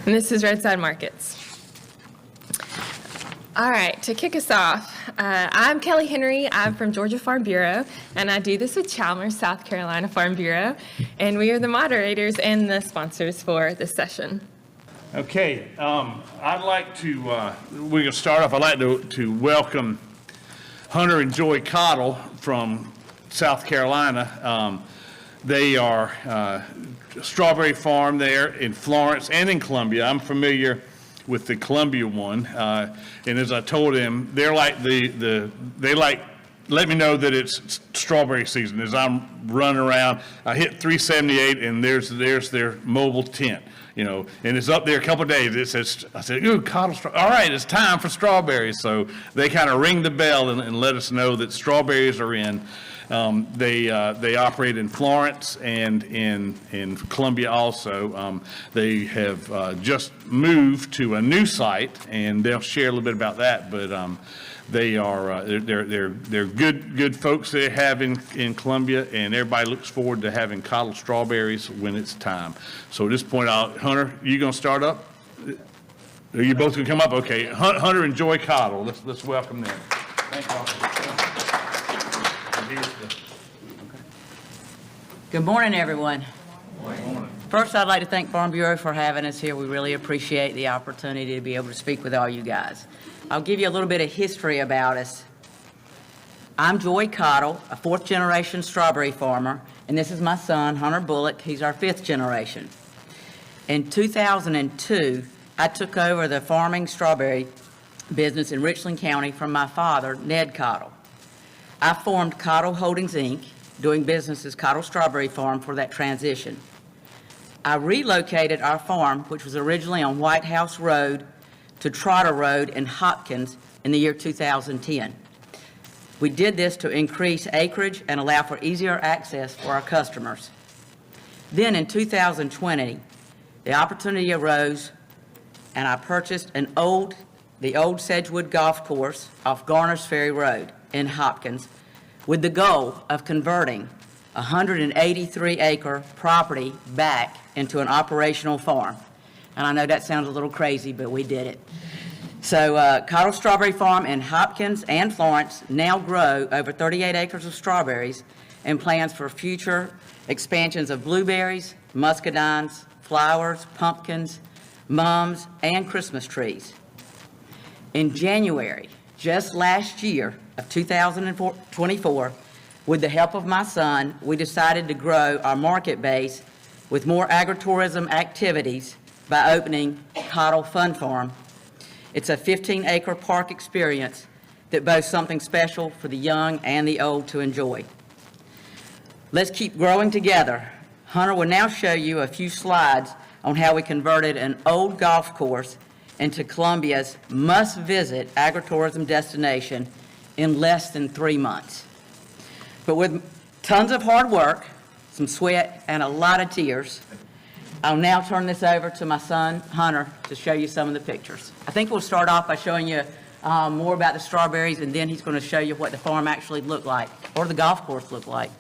And this is Roadside Markets. All right, to kick us off, I'm Kelly Henry. I'm from Georgia Farm Bureau, and I do this with Chalmers, South Carolina Farm Bureau, and we are the moderators and the sponsors for this session. Okay, I'd like to, we're going to start off, I'd like to welcome Hunter and Joy Cottle from South Carolina. They are a strawberry farm there in Florence and in Columbia. I'm familiar with the Columbia one, and as I told them, they're like they like let me know that it's strawberry season. As I'm running around, I hit 378, and there's their mobile tent, you know, and it's up there a couple of days. It says, I said, ooh, cottle, all right, it's time for strawberries. So they kind of ring the bell and let us know that strawberries are in. They operate in Florence and in Columbia also. They have just moved to a new site, and they'll share a little bit about that. But they are they're good folks they have in Columbia, and everybody looks forward to having cottle strawberries when it's time. So at this point, Hunter, you gonna start up? Are you both gonna come up? Okay, Hunter and Joy Cottle. Let's welcome them. Thank you. Good morning, everyone. Good morning. First, I'd like to thank Farm Bureau for having us here. We really appreciate the opportunity to be able to speak with all you guys. I'll give you a little bit of history about us. I'm Joy Cottle, a fourth-generation strawberry farmer, and this is my son, Hunter Bullock. He's our fifth generation. In 2002, I took over the farming strawberry business in Richland County from my father, Ned Cottle. I formed Cottle Holdings, Inc., doing business as Cottle Strawberry Farm for that transition. I relocated our farm, which was originally on White House Road, to Trotter Road in Hopkins in the year 2010. We did this to increase acreage and allow for easier access for our customers. Then in 2020, the opportunity arose, and I purchased the old Sedgwood Golf Course off Garner's Ferry Road in Hopkins, with the goal of converting a 183-acre property back into an operational farm. And I know that sounds a little crazy, but we did it. So Cottle Strawberry Farm in Hopkins and Florence now grow over 38 acres of strawberries and plans for future expansions of blueberries, muscadines, flowers, pumpkins, mums, and Christmas trees. In January, just last year of 2024, with the help of my son, we decided to grow our market base with more agritourism activities by opening Cottle Fun Farm. It's a 15-acre park experience that boasts something special for the young and the old to enjoy. Let's keep growing together. Hunter will now show you a few slides on how we converted an old golf course into Columbia's must-visit agritourism destination in less than 3 months. But with tons of hard work, some sweat, and a lot of tears, I'll now turn this over to my son, Hunter, to show you some of the pictures. I think we'll start off by showing you more about the strawberries, and then he's going to show you what the farm actually looked like, or the golf course looked like.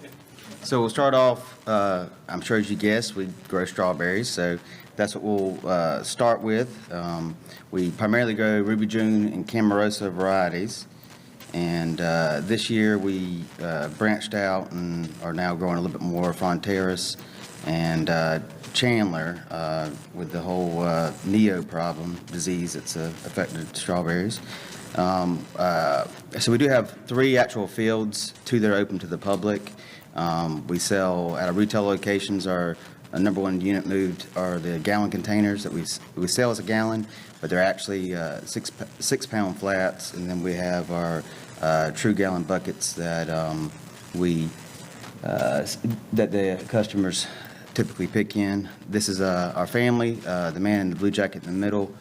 So we'll start off, I'm sure as you guessed, we grow strawberries, so that's what we'll start with. We primarily grow Ruby June and Camarosa varieties, and this year we branched out and are now growing a little bit more Fronteras and Chandler with the whole Neo problem disease that's affected strawberries. So we do have 3 actual fields, 2 that are open to the public. We sell at our retail locations. Our number 1 unit moved are the gallon containers that we sell as a gallon, but they're actually 6-pound flats, and then we have our true gallon buckets that that the customers typically pick in. This is our family. The man in the blue jacket in the middle,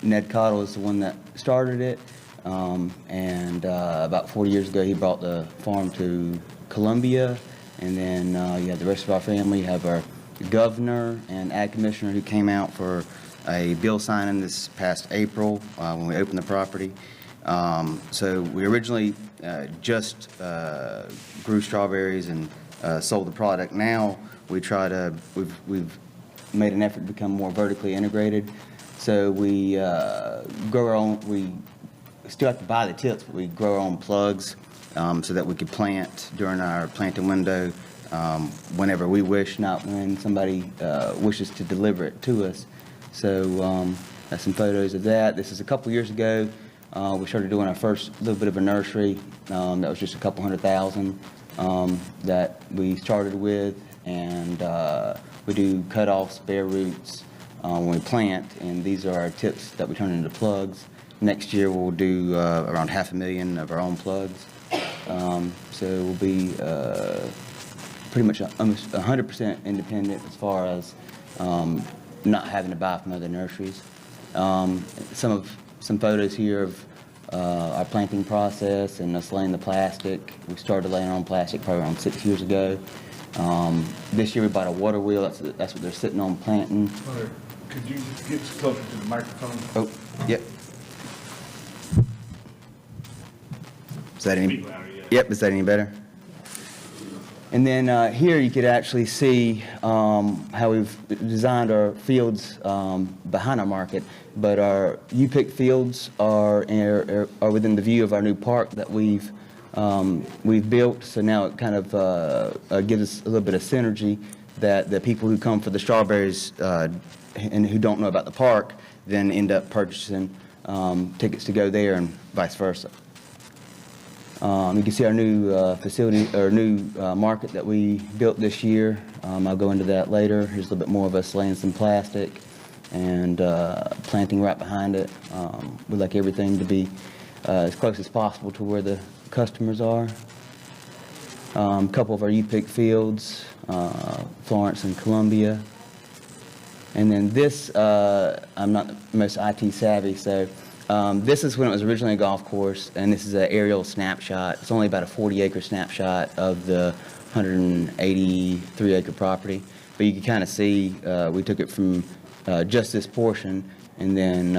Ned Cottle, is the one that started it, and about 40 years ago he brought the farm to Columbia, and then you have the rest of our family. You have our governor and ag commissioner who came out for a bill signing this past April when we opened the property. So we originally just grew strawberries and sold the product. Now we try to, we've made an effort to become more vertically integrated. So we grow our own, we still have to buy the tips, but we grow our own plugs so that we could plant during our planting window whenever we wish, not when somebody wishes to deliver it to us. So that's some photos of that. This is a couple years ago. We started doing our first little bit of a nursery. That was just a couple $100,000 that we started with. And we do cut-offs, bare roots when we plant. And these are our tips that we turn into plugs. Next year, we'll do around $500,000 of our own plugs. So we'll be pretty much almost 100% independent as far as not having to buy from other nurseries. Some photos here of our planting process and us laying the plastic. We started laying our own plastic probably around 6 years ago. This year we bought a water wheel. That's what they're sitting on planting. Could you get closer to the microphone? Oh, yep. Is that any? Yep. Is that any better? And then here you could actually see how we've designed our fields behind our market. But our U-pick fields are within the view of our new park that we've built. So now it kind of gives us a little bit of synergy that the people who come for the strawberries and who don't know about the park then end up purchasing tickets to go there and vice versa. You can see our new facility, or new market that we built this year. I'll go into that later. Here's a little bit more of us laying some plastic and planting right behind it. We like everything to be as close as possible to where the customers are. A couple of our U-pick fields, Florence and Columbia. And then this, I'm not the most IT savvy, so this is when it was originally a golf course, and this is an aerial snapshot. It's only about a 40-acre snapshot of the 183-acre property. But you can kind of see we took it from just this portion, and then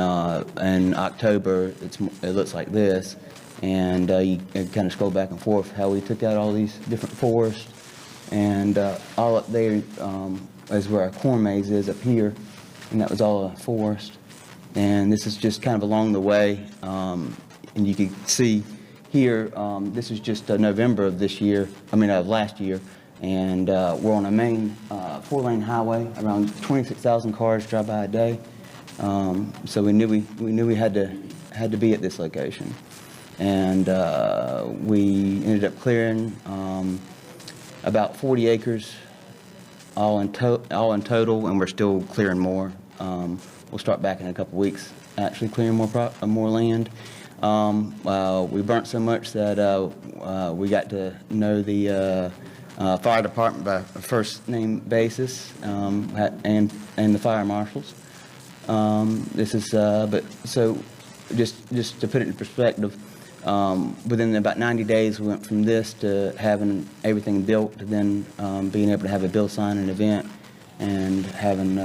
in October it looks like this. And you kind of scroll back and forth how we took out all these different forests. And all up there is where our corn maze is up here, and that was all a forest. And this is just kind of along the way, and you can see here, this is just November of this year, of last year, and we're on a main 4-lane highway. Around 26,000 cars drive by a day, so we knew we had to be at this location, and we ended up clearing about 40 acres, all in total, and we're still clearing more. We'll start back in a couple weeks, actually clearing more land. We burnt so much that we got to know the fire department by a first name basis, and the fire marshals. This is, but so just to put it in perspective, within about 90 days, we went from this to having everything built to then being able to have a bill sign an event and having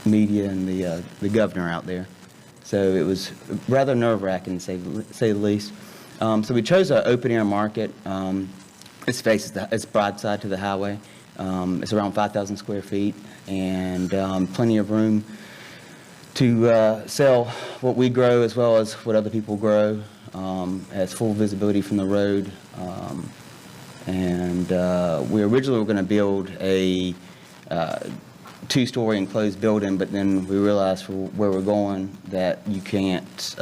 media and the governor out there. So it was rather nerve-wracking, to say the least. So we chose an open-air market. It's broadside to the highway. It's around 5,000 square feet and plenty of room to sell what we grow as well as what other people grow. Has full visibility from the road. We originally were going to build a 2-story enclosed building, but then we realized for where we're going that you can't,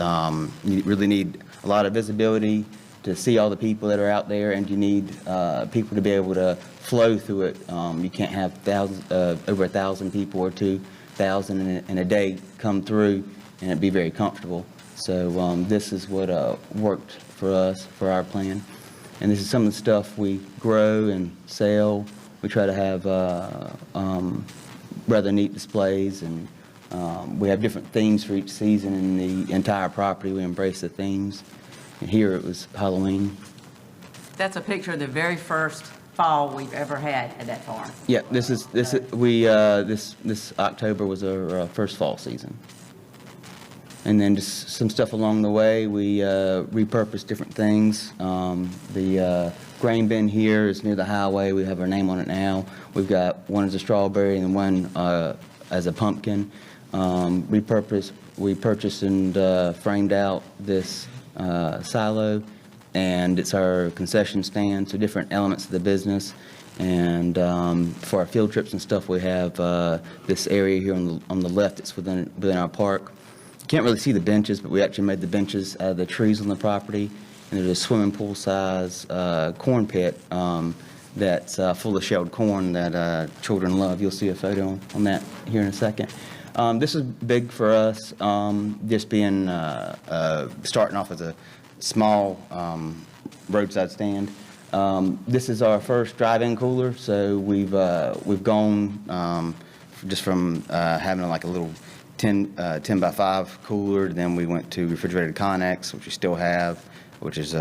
you really need a lot of visibility to see all the people that are out there, and you need people to be able to flow through it. You can't have over 1,000 people or 2,000 in a day come through and it be very comfortable. So this is what worked for us, for our plan. And this is some of the stuff we grow and sell. We try to have rather neat displays, and we have different themes for each season in the entire property. We embrace the themes. And here it was Halloween. That's a picture of the very first fall we've ever had at that farm. Yeah, this October was our first fall season. And then just some stuff along the way. We repurposed different things. The grain bin here is near the highway. We have our name on it now. We've got one as a strawberry and one as a pumpkin. We purchased and framed out this silo, and it's our concession stand, so different elements of the business. And for our field trips and stuff, we have this area here on the left that's within our park. You can't really see the benches, but we actually made the benches out of the trees on the property. And there's a swimming pool size corn pit that's full of shelled corn that children love. You'll see a photo on that here in a second. This is big for us, just being starting off as a small roadside stand. This is our first drive-in cooler, so we've gone just from having like a little 10 by 5 cooler, then we went to refrigerated Connex, which we still have, which is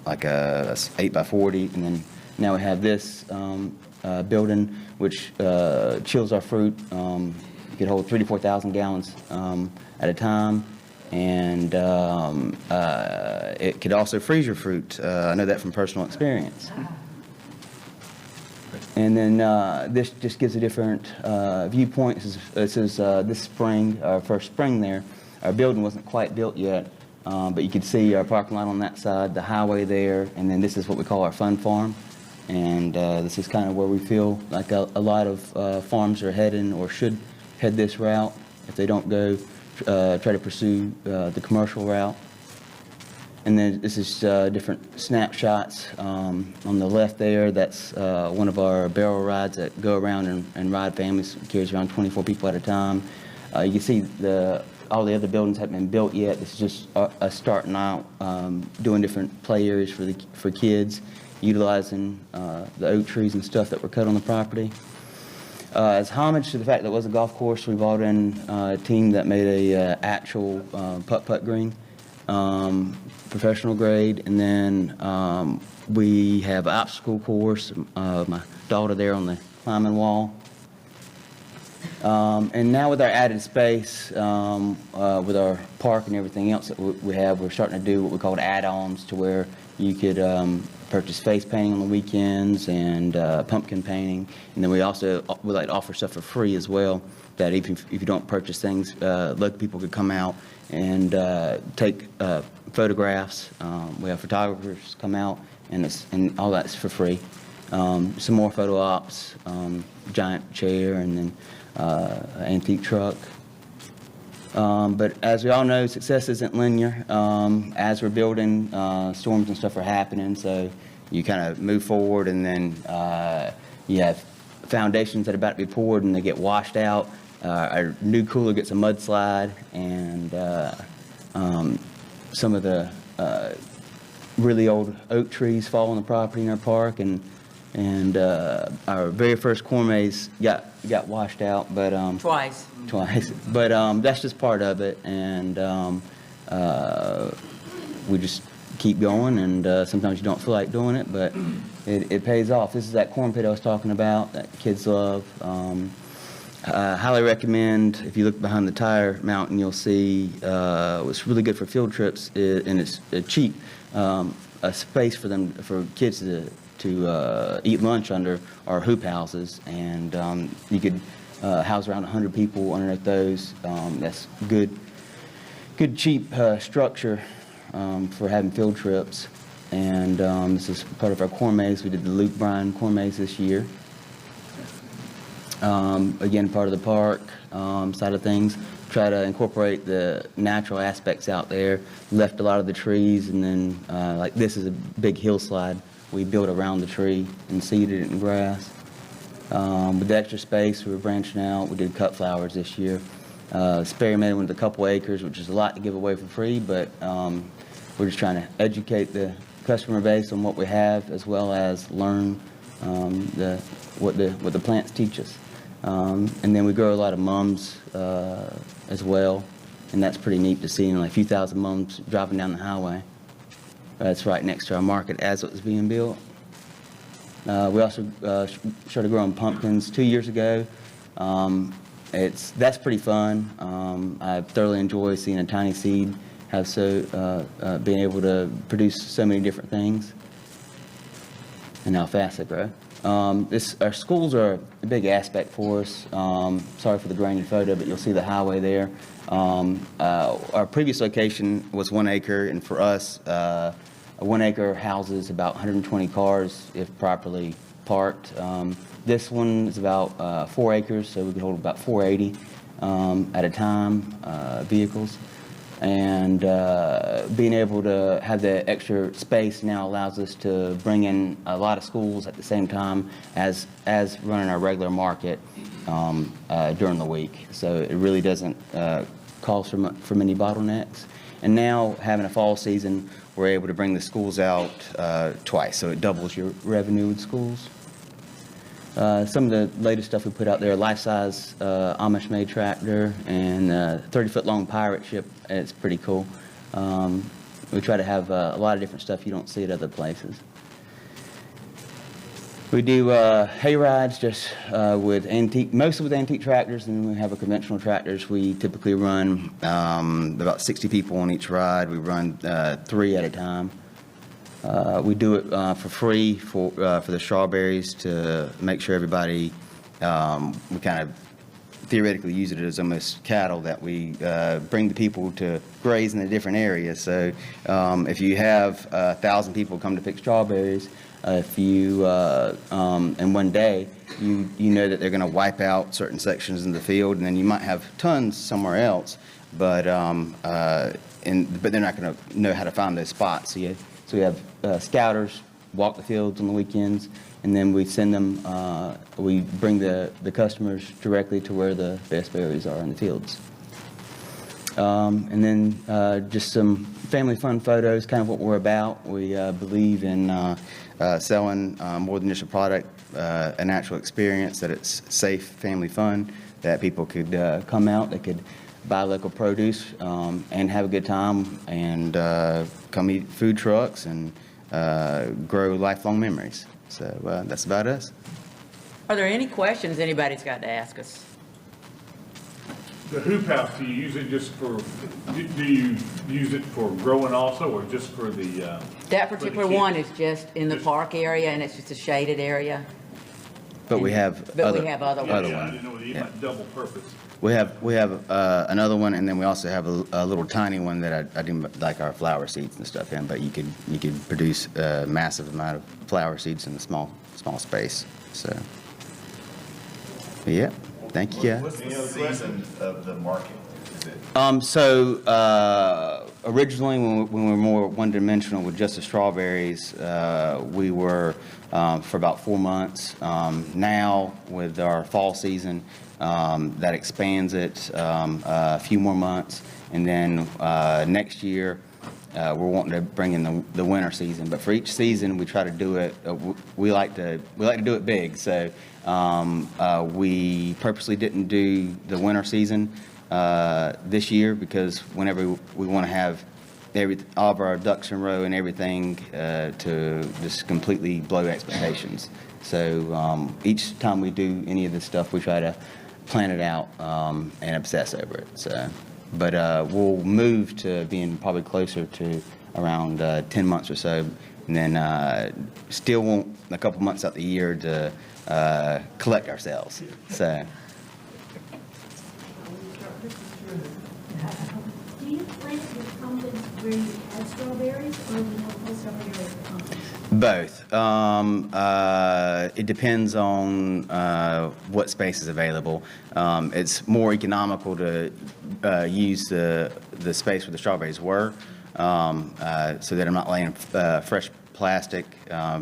like a 8 by 40, and then now we have this building, which chills our fruit. It could hold 3,000 to 4,000 gallons at a time, and it could also freeze your fruit. I know that from personal experience. And then this just gives a different viewpoint. This is this spring, our first spring there. Our building wasn't quite built yet, but you could see our parking lot on that side, the highway there, and then this is what we call our fun farm. And this is kind of where we feel like a lot of farms are heading or should head this route if they don't go try to pursue the commercial route. And then this is different snapshots. On the left there, that's one of our barrel rides that go around and ride families. It carries around 24 people at a time. You can see all the other buildings haven't been built yet. This is just us starting out, doing different play areas for kids, utilizing the oak trees and stuff that were cut on the property. As homage to the fact that it was a golf course, we brought in a team that made a actual putt-putt green. Professional grade, and then we have an obstacle course. My daughter there on the climbing wall. And now with our added space, with our park and everything else that we have, we're starting to do what we call add-ons, to where you could purchase face painting on the weekends and pumpkin painting. And then we like to offer stuff for free as well, that even if you don't purchase things, local people could come out and take photographs. We have photographers come out, and all that's for free. Some more photo ops, giant chair, and then antique truck. But as we all know, success isn't linear. As we're building, storms and stuff are happening, so you kind of move forward, and then you have foundations that are about to be poured, and they get washed out. Our new cooler gets a mudslide, and some of the really old oak trees fall on the property in our park, and our very first corn maze got washed out, but Twice. But that's just part of it, and we just keep going, and sometimes you don't feel like doing it, but it pays off. This is that corn pit I was talking about that kids love. Highly recommend, if you look behind the tire mountain, you'll see what's really good for field trips, and it's cheap, a space for kids to eat lunch under are hoop houses, and you could house around 100 people underneath those. That's good cheap structure for having field trips. And this is part of our corn maze. We did the Luke Bryan corn maze this year. Again, part of the park side of things. Try to incorporate the natural aspects out there. Left a lot of the trees, and then like this is a big hillside. We built around the tree and seeded it in grass. With the extra space, we were branching out. We did cut flowers this year. Experimented with a couple acres, which is a lot to give away for free, but we're just trying to educate the customer base on what we have, as well as learn what the plants teach us. And then we grow a lot of mums as well, and that's pretty neat to see. Like a few thousand mums driving down the highway. That's right next to our market as it was being built. We also started growing pumpkins 2 years ago. That's pretty fun. I thoroughly enjoy seeing a tiny seed have being able to produce so many different things, and how fast they grow. Our schools are a big aspect for us. Sorry for the grainy photo, but you'll see the highway there. Our previous location was 1 acre, and for us, a 1 acre houses about 120 cars if properly parked. This one is about 4 acres, so we can hold about 480 at a time, vehicles. And being able to have the extra space now allows us to bring in a lot of schools at the same time as running our regular market during the week. So it really doesn't cause for many bottlenecks. And now, having a fall season, we're able to bring the schools out twice, so it doubles your revenue with schools. Some of the latest stuff we put out there, life-size Amish-made tractor and 30-foot long pirate ship. It's pretty cool. We try to have a lot of different stuff you don't see at other places. We do hay rides just mostly with antique tractors, and then we have a conventional tractors. We typically run about 60 people on each ride. We run 3 at a time. We do it for free for the strawberries to make sure everybody, we kind of theoretically use it as almost cattle that we bring the people to graze in a different area. So if you have 1,000 people come to pick strawberries, if you, in one day, you know that they're going to wipe out certain sections in the field, and then you might have tons somewhere else, but they're not going to know how to find those spots. So we have scouters walk the fields on the weekends, and then we send them, we bring the customers directly to where the best berries are in the fields. And then just some family fun photos, kind of what we're about. We believe in selling more than just a product, an actual experience, that it's safe, family fun, that people could come out, they could buy local produce and have a good time, and come eat food trucks and grow lifelong memories. So that's about us. Are there any questions anybody's got to ask us? The hoop house, do you use it just for, do you use it for growing also, or just for the? That particular one is just in the park area, and it's just a shaded area. But we have But we have other Yeah, ones. I didn't know you might double purpose. We have another one, and then we also have a little tiny one that I do like our flower seeds and stuff in. But you could produce a massive amount of flower seeds in a small space. So, but yeah, thank you. What's the season of the market? Is it Originally, when we were more one-dimensional with just the strawberries, we were for about 4 months. Now, with our fall season, that expands it a few more months, and then next year we're wanting to bring in the winter season. But for each season, we try to do it. We like to do it big. So we purposely didn't do the winter season this year, because whenever we want to have all of our ducks in a row and everything to just completely blow expectations. So each time we do any of this stuff, we try to plan it out and obsess over it. So, but we'll move to being probably closer to around 10 months or so, and then still want a couple months out the year to collect ourselves. So. Do you plant your pumpkins where you had strawberries, or do you have full strawberry pumpkins? Both. It depends on what space is available. It's more economical to use the space where the strawberries were, so that I'm not laying fresh plastic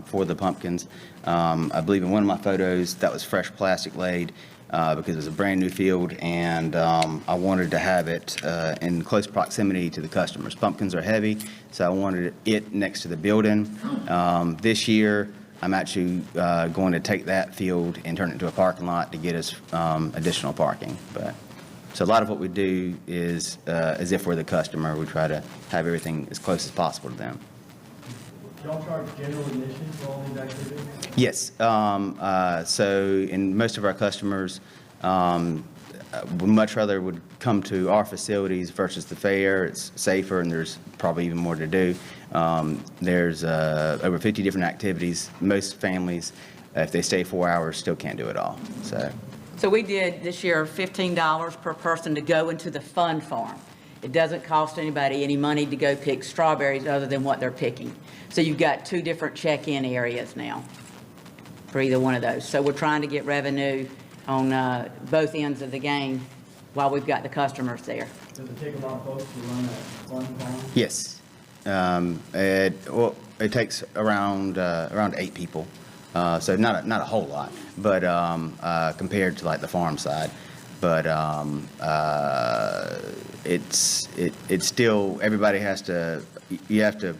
for the pumpkins. I believe in one of my photos that was fresh plastic laid because it was a brand new field, and I wanted to have it in close proximity to the customers. Pumpkins are heavy, so I wanted it next to the building. This year, I'm actually going to take that field and turn it into a parking lot to get us additional parking. So a lot of what we do is as if we're the customer. We try to have everything as close as possible to them. Y'all charge general admission for all these activities? Yes. So in most of our customers, would much rather would come to our facilities versus the fair. It's safer and there's probably even more to do. There's over 50 different activities. Most families, if they stay 4 hours, still can't do it all. So we did this year $15 per person to go into the fun farm. It doesn't cost anybody any money to go pick strawberries other than what they're picking. So you've got 2 different check-in areas now for either one of those. So we're trying to get revenue on both ends of the game while we've got the customers there. Does it take a lot of folks to run that fun farm? Yes. It takes around 8 people. So not a whole lot, but compared to like the farm side, but it's still, everybody has to, you have to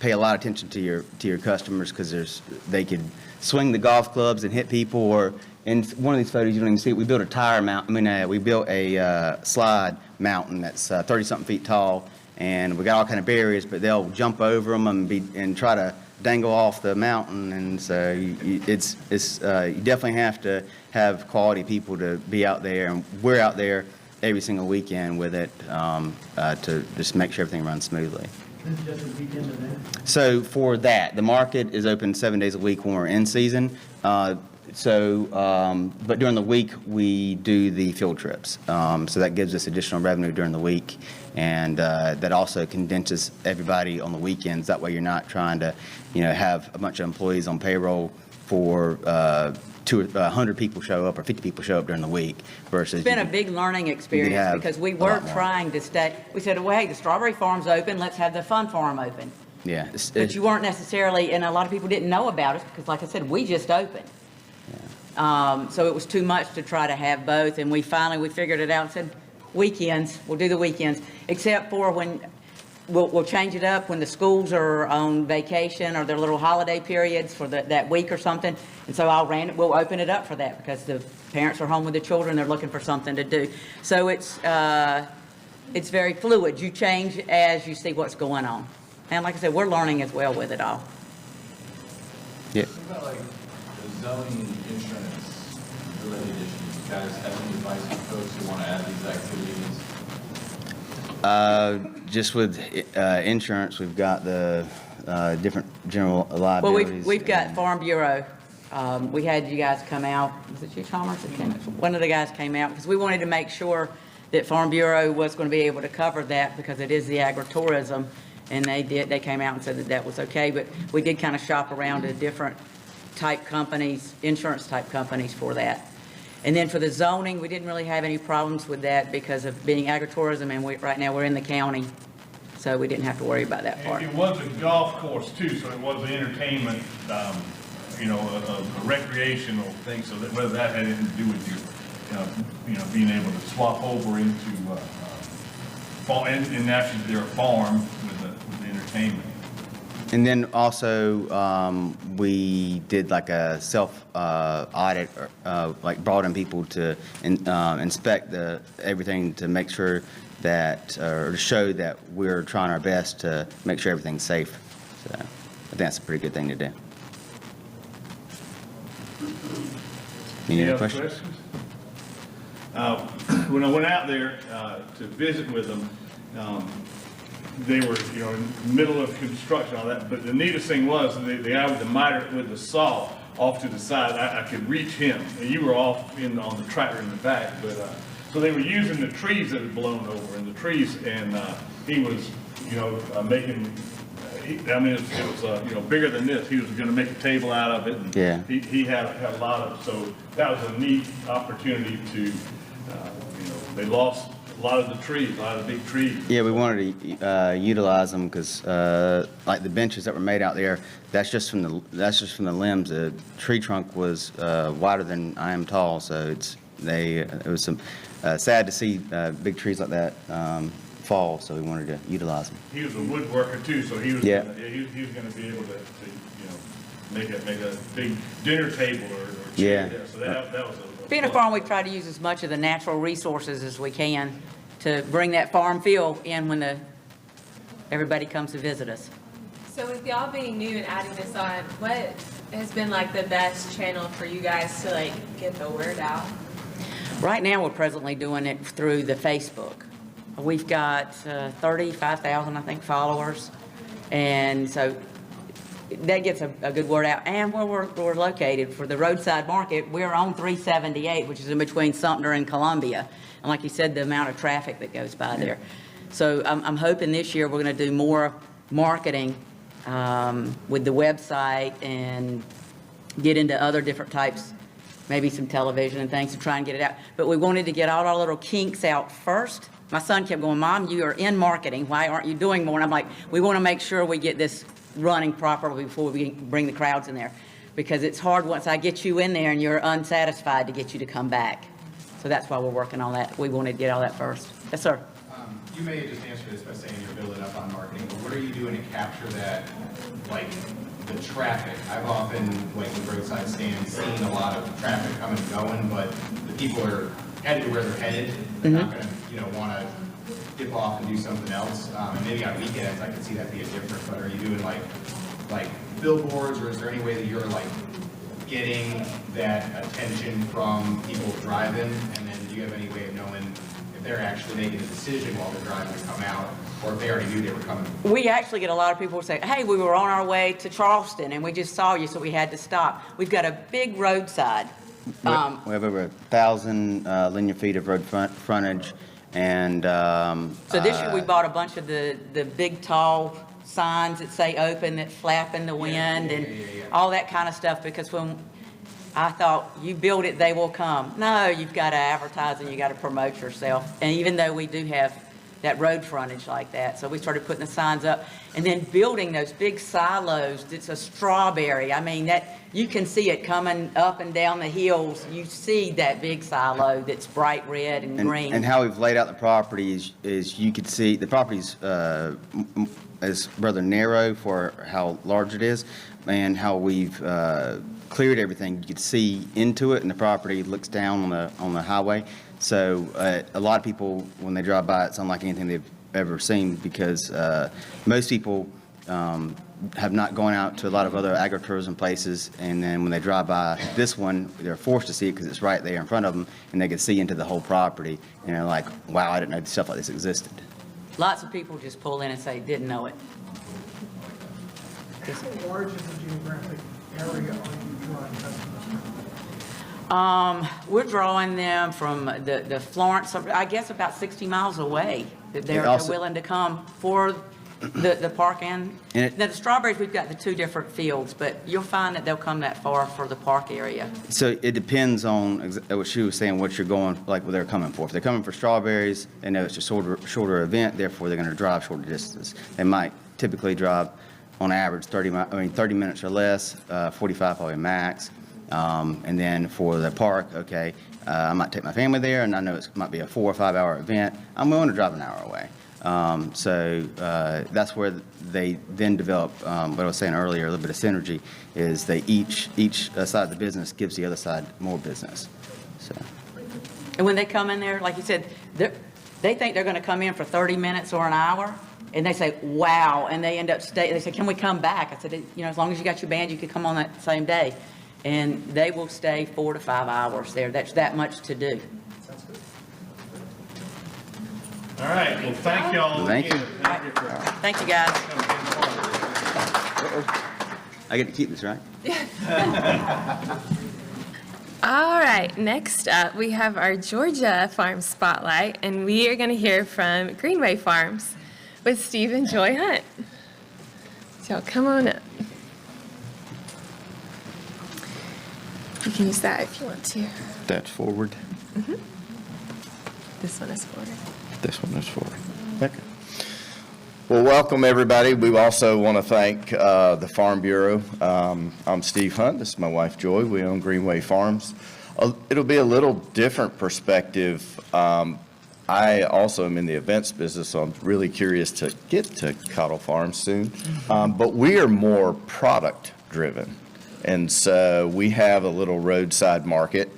pay a lot of attention to your customers, because they could swing the golf clubs and hit people, or in one of these photos you don't even see it, we built a tire mount. We built a slide mountain that's 30-something feet tall, and we got all kind of barriers, but they'll jump over them and try to dangle off the mountain, and so you definitely have to have quality people to be out there, and we're out there every single weekend with it to just make sure everything runs smoothly. This is just a weekend event? So for that, the market is open 7 days a week when we're in season. But during the week, we do the field trips. So that gives us additional revenue during the week. And that also condenses everybody on the weekends. That way you're not trying to, have a bunch of employees on payroll for 100 people show up or 50 people show up during the week versus. It's been a big learning experience because we were trying to stay. We said, well, hey, the strawberry farm's open. Let's have the fun farm open. Yeah. But you weren't necessarily, and a lot of people didn't know about us because, like I said, we just opened. So it was too much to try to have both, and we figured it out and said, weekends, we'll do the weekends, except for when, we'll change it up when the schools are on vacation or their little holiday periods for that week or something, and so we'll open it up for that because the parents are home with the children, they're looking for something to do. So it's very fluid. You change as you see what's going on. And like I said, we're learning as well with it all. Yeah. What about like the zoning insurance related issues? You guys have any advice for folks who want to add these activities? Just with insurance, we've got the different general liabilities. Well, we've got Farm Bureau. We had you guys come out. Was it you, Chalmers? One of the guys came out because we wanted to make sure that Farm Bureau was going to be able to cover that because it is the agritourism, and they did. They came out and said that was okay, but we did kind of shop around to different type companies, insurance type companies for that. And then for the zoning, we didn't really have any problems with that because of being agritourism, and right now we're in the county, so we didn't have to worry about that part. It was a golf course too, so it was an entertainment, a recreational thing, so that whether that had anything to do with you, being able to swap over into, and actually their farm with the entertainment. And then also, we did like a self-audit, like brought in people to inspect everything to make sure that, or to show that we're trying our best to make sure everything's safe. So I think that's a pretty good thing to do. Any other questions? When I went out there to visit with them, they were, in the middle of construction, all that. But the neatest thing was the guy with the miter with the saw off to the side. I could reach him. And you were off on the tractor in the back, but so they were using the trees that had blown over and the trees, and he was, making. It was bigger than this. He was going to make a table out of it. And Yeah. He had a lot of. So that was a neat opportunity to, they lost a lot of the trees, a lot of the big trees. Yeah, we wanted to utilize them because, like the benches that were made out there, that's just from the limbs. The tree trunk was wider than I am tall, so it was sad to see big trees like that fall. So we wanted to utilize them. He was a woodworker too, so he was Yeah. he was going to be able to make a big dinner table or Yeah. chair there. So that was a Being a farm, we try to use as much of the natural resources as we can to bring that farm feel in when everybody comes to visit us. So with y'all being new and adding this on, what has been like the best channel for you guys to like get the word out? Right now, we're presently doing it through the Facebook. We've got 35,000, I think, followers. And so that gets a good word out. And where we're located for the roadside market, we're on 378, which is in between Sumter and Columbia. And like you said, the amount of traffic that goes by there. So I'm hoping this year we're going to do more marketing with the website and get into other different types, maybe some television and things to try and get it out. But we wanted to get all our little kinks out first. My son kept going, Mom, you are in marketing. Why aren't you doing more? And I'm like, we want to make sure we get this running properly before we bring the crowds in there. Because it's hard once I get you in there and you're unsatisfied to get you to come back. So that's why we're working on that. We wanted to get all that first. Yes, sir. You may have just answered this by saying you're building up on marketing, but what are you doing to capture that, like, the traffic? I've often, like, in roadside stands, seen a lot of traffic coming and going, but the people are headed to where they're headed. They're not gonna, want to dip off and do something else. And maybe on weekends, I can see that being different, but are you doing, like billboards, or is there any way that you're, like, getting that attention from people driving? And then do you have any way of knowing if they're actually making a decision while they're driving to come out, or if they already knew they were coming? We actually get a lot of people who say, hey, we were on our way to Charleston and we just saw you, so we had to stop. We've got a big roadside. We have over 1,000 linear feet of road frontage, and So this year we bought a bunch of the big tall signs that say open, that flap in the wind, and all that kind of stuff, because when I thought, you build it, they will come. No, you've got to advertise and you got to promote yourself. And even though we do have that road frontage like that, so we started putting the signs up and then building those big silos. It's a strawberry. I mean, that you can see it coming up and down the hills. You see that big silo that's bright red and green. And how we've laid out the property is you could see the property's is rather narrow for how large it is, and how we've cleared everything. You could see into it, and the property looks down on the highway. So a lot of people, when they drive by, it's unlike anything they've ever seen, because most people have not gone out to a lot of other agritourism places, and then when they drive by this one, they're forced to see it because it's right there in front of them, and they can see into the whole property, and they're like, wow, I didn't know stuff like this existed. Lots of people just pull in and say, didn't know it. How large is the geographic area are you drawing customers from? We're drawing them from the Florence, I guess about 60 miles away. They're also- willing to come for the park and And it- now the strawberries, we've got the two different fields, but you'll find that they'll come that far for the park area. So it depends on what she was saying, what you're going, like what they're coming for. If they're coming for strawberries, they know it's a shorter event, therefore they're going to drive shorter distances. They might typically drive on average 30 minutes or less, 45 probably max. And then for the park, okay, I might take my family there, and I know it might be a 4 or 5 hour event. I'm willing to drive an hour away. So that's where they then develop, what I was saying earlier, a little bit of synergy, is they each side of the business gives the other side more business. So And when they come in there, like you said, they think they're going to come in for 30 minutes or an hour, and they say, wow, and they end up staying. They say, can we come back? I said, as long as you got your band, you can come on that same day. And they will stay 4 to 5 hours there. That's that much to do. All right, well, thank y'all. Thank you. again. Thank you for Thank you, guys. coming in. I get to keep this, right? All right, next up, we have our Georgia Farm Spotlight, and we are going to hear from Greenway Farms with Steve and Joy Hunt. So come on up. You can use that if you want to. That's forward. This one is forward. This one is forward. Okay. Well, welcome, everybody. We also want to thank the Farm Bureau. I'm Steve Hunt. This is my wife, Joy. We own Greenway Farms. It'll be a little different perspective. I also am in the events business, so I'm really curious to get to cattle farms soon. But we are more product-driven. And so we have a little roadside market.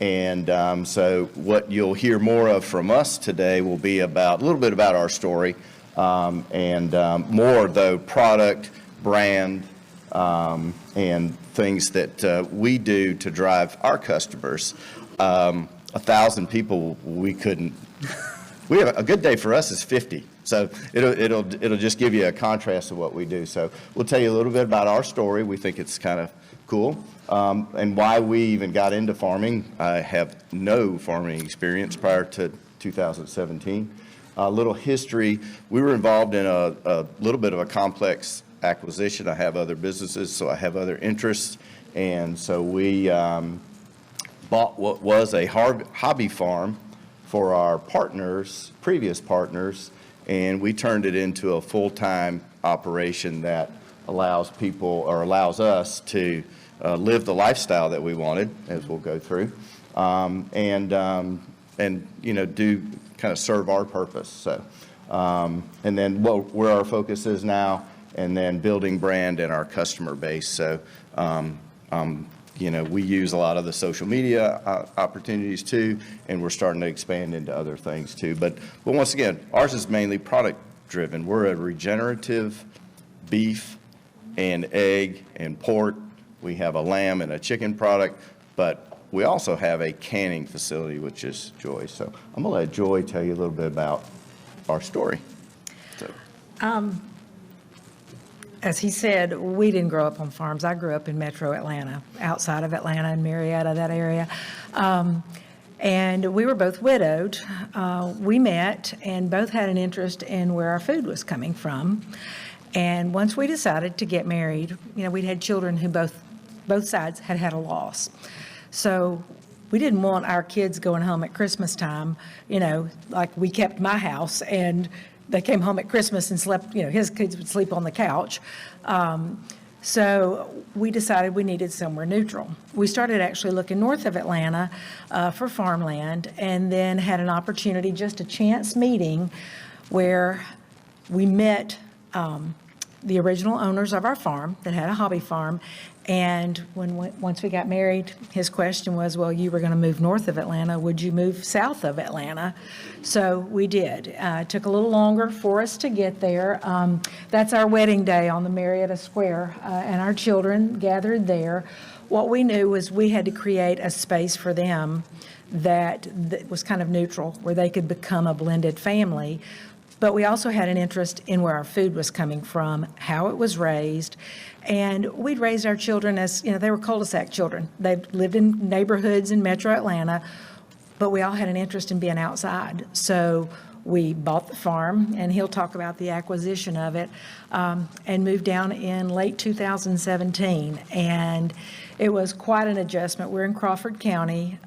And so what you'll hear more of from us today will be a little bit about our story, and more, though, product, brand, and things that we do to drive our customers. 1,000 people, we couldn't. We have a good day for us is 50. So it'll just give you a contrast of what we do. So we'll tell you a little bit about our story. We think it's kind of cool, and why we even got into farming. I have no farming experience prior to 2017. A little history. We were involved in a little bit of a complex acquisition. I have other businesses, so I have other interests, and so we bought what was a hobby farm for our partners, previous partners, and we turned it into a full-time operation that allows people, or allows us to live the lifestyle that we wanted, as we'll go through, and do kind of serve our purpose. So, and then where our focus is now, and then building brand and our customer base. So, we use a lot of the social media opportunities too, and we're starting to expand into other things too. But once again, ours is mainly product driven. We're a regenerative beef and egg and pork. We have a lamb and a chicken product, but we also have a canning facility, which is Joy. So I'm gonna let Joy tell you a little bit about our story. So. As he said, we didn't grow up on farms. I grew up in metro Atlanta, outside of Atlanta and Marietta, that area. And we were both widowed. We met and both had an interest in where our food was coming from. And once we decided to get married, we'd had children who both sides had had a loss. So we didn't want our kids going home at Christmas time, like we kept my house and they came home at Christmas and slept, his kids would sleep on the couch. So we decided we needed somewhere neutral. We started actually looking north of Atlanta for farmland, and then had an opportunity, just a chance meeting, where we met the original owners of our farm that had a hobby farm. And once we got married, his question was, well, you were going to move north of Atlanta. Would you move south of Atlanta? So we did. It took a little longer for us to get there. That's our wedding day on the Marietta Square, and our children gathered there. What we knew was we had to create a space for them that was kind of neutral, where they could become a blended family. But we also had an interest in where our food was coming from, how it was raised. And we'd raised our children as, they were cul-de-sac children. They lived in neighborhoods in metro Atlanta, but we all had an interest in being outside. So we bought the farm, and he'll talk about the acquisition of it, and moved down in late 2017. And it was quite an adjustment. We're in Crawford County,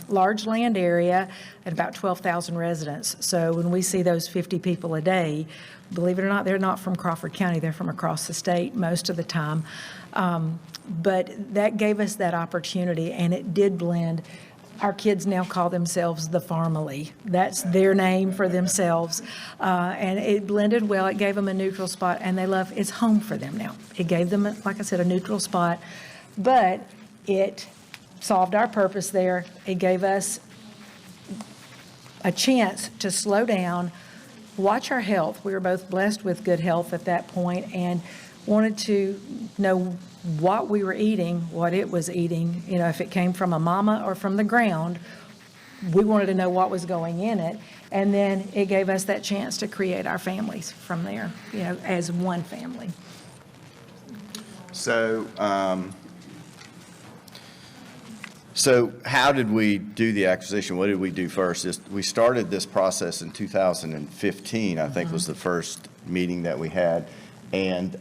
large land area, and about 12,000 residents. So when we see those 50 people a day, believe it or not, they're not from Crawford County. They're from across the state most of the time. But that gave us that opportunity, and it did blend. Our kids now call themselves the Farmily. That's their name for themselves. And it blended well. It gave them a neutral spot, and it's home for them now. It gave them, like I said, a neutral spot, but it solved our purpose there. It gave us a chance to slow down, watch our health. We were both blessed with good health at that point, and wanted to know what we were eating, what it was eating, if it came from a mama or from the ground. We wanted to know what was going in it. And then it gave us that chance to create our families from there, as one family. So, so how did we do the acquisition? What did we do first? We started this process in 2015, I think was the first meeting that we had. And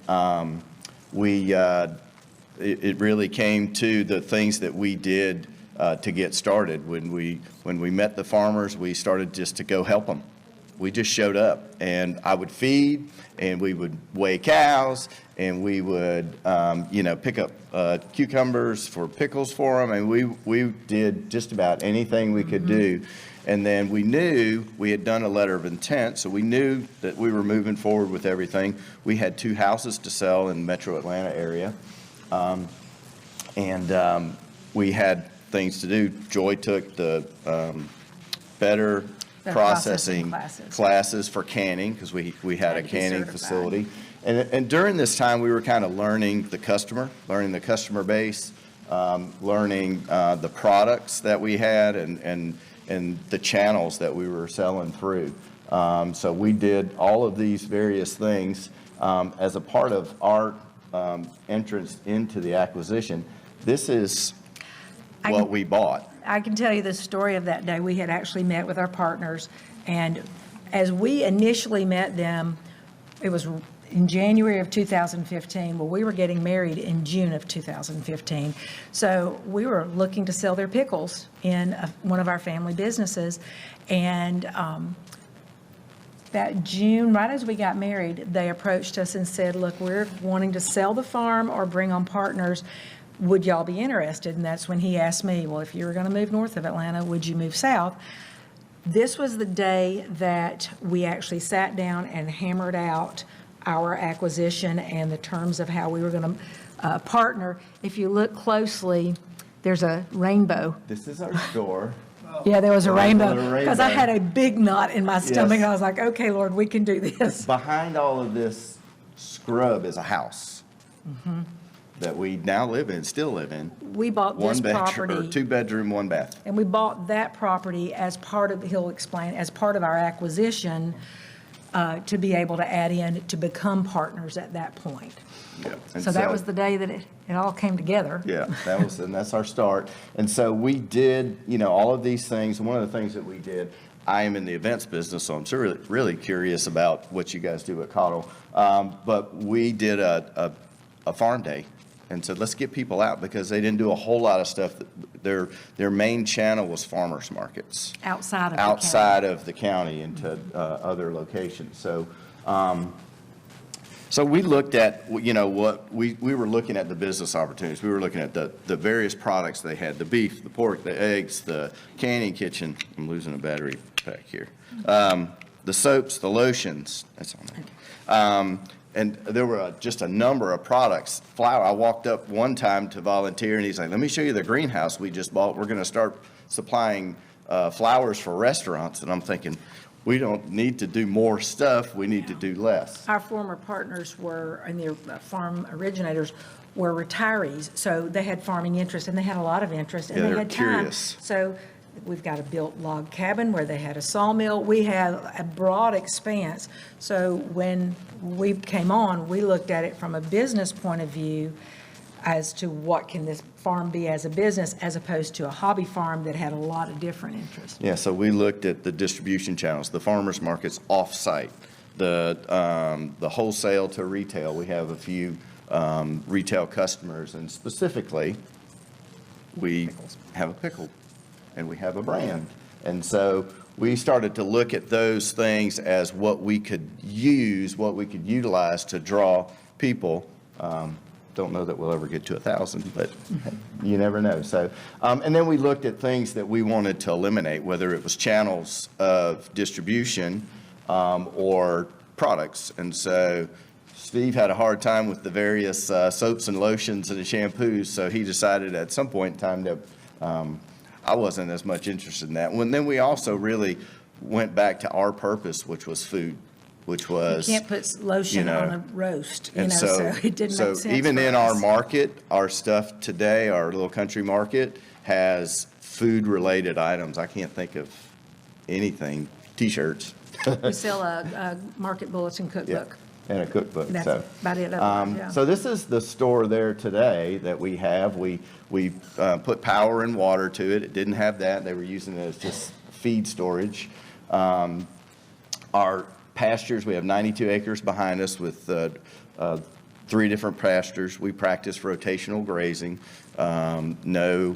it really came to the things that we did to get started. When we met the farmers, we started just to go help them. We just showed up, and I would feed, and we would weigh cows, and we would pick up cucumbers for pickles for them, and we did just about anything we could do. And then we knew we had done a letter of intent, so we knew that we were moving forward with everything. We had 2 houses to sell in the metro Atlanta area, and we had things to do. Joy took the better processing classes for canning, because we had a canning facility. And during this time, we were kind of learning the customer base, learning the products that we had and the channels that we were selling through. So we did all of these various things as a part of our entrance into the acquisition. This is what we bought. I can tell you the story of that day. We had actually met with our partners, and as we initially met them, it was in January of 2015. Well, we were getting married in June of 2015. So we were looking to sell their pickles in one of our family businesses. And that June, right as we got married, they approached us and said, look, we're wanting to sell the farm or bring on partners. Would y'all be interested? And that's when he asked me, well, if you were going to move north of Atlanta, would you move south? This was the day that we actually sat down and hammered out our acquisition and the terms of how we were going to partner. If you look closely, there's a rainbow. This is our store. Yeah, there was a rainbow, rainbow. because I had a big knot in my stomach, Yes. and I was like, okay, Lord, we can do this. Behind all of this scrub is a house that we now live in, still live in. We bought this One bedroom, or property, 2-bedroom, 1 bath. and we bought that property as part of, he'll explain, as part of our acquisition, to be able to add in, to become partners at that point. Yeah. And So that was the day that it all came together. Yeah, and that's our start. And so we did, all of these things. And one of the things that we did, I am in the events business, so I'm really, really curious about what you guys do at Cottle. But we did a farm day and said, let's get people out, because they didn't do a whole lot of stuff. Their main channel was farmers markets. Outside Of the county into other locations. So we looked at, what we were looking at the business opportunities. We were looking at the various products they had, the beef, the pork, the eggs, the canning kitchen. I'm losing a battery back here. The soaps, the lotions, that's on there. And there were just a number of products. Flour, I walked up one time to volunteer, and he's like, let me show you the greenhouse we just bought. We're going to start supplying flowers for restaurants. And I'm thinking, we don't need to do more stuff, we need to do less. Our former partners were, and the farm originators were retirees, so they had farming interest, and they had a lot of interest, and Yeah, they they had were time. curious. So we've got a built log cabin where they had a sawmill. We had a broad expanse. So when we came on, we looked at it from a business point of view as to what can this farm be as a business, as opposed to a hobby farm that had a lot of different interests. Yeah, so we looked at the distribution channels, the farmers markets off-site, the wholesale to retail. We have a few retail customers, and specifically, we have a pickle, and we have a brand. And so we started to look at those things as what we could use, what we could utilize to draw people. Don't know that we'll ever get to 1,000, but you never know. So, and then we looked at things that we wanted to eliminate, whether it was channels of distribution or products. And so Steve had a hard time with the various soaps and lotions and shampoos, so he decided at some point in time that I wasn't as much interested in that. And then we also really went back to our purpose, which was food. Which was, You can't put lotion on a roast, and so it didn't make sense. So even for in our us. market, our stuff today, our little country market, has food-related items. I can't think of anything, T-shirts. We sell a market bulletin Yeah, cookbook. and a cookbook, That's so. about it. Yeah. So this is the store there today that we have. We put power and water to it. It didn't have that. They were using it as just feed storage. Our pastures, we have 92 acres behind us with 3 different pastures. We practice rotational grazing, no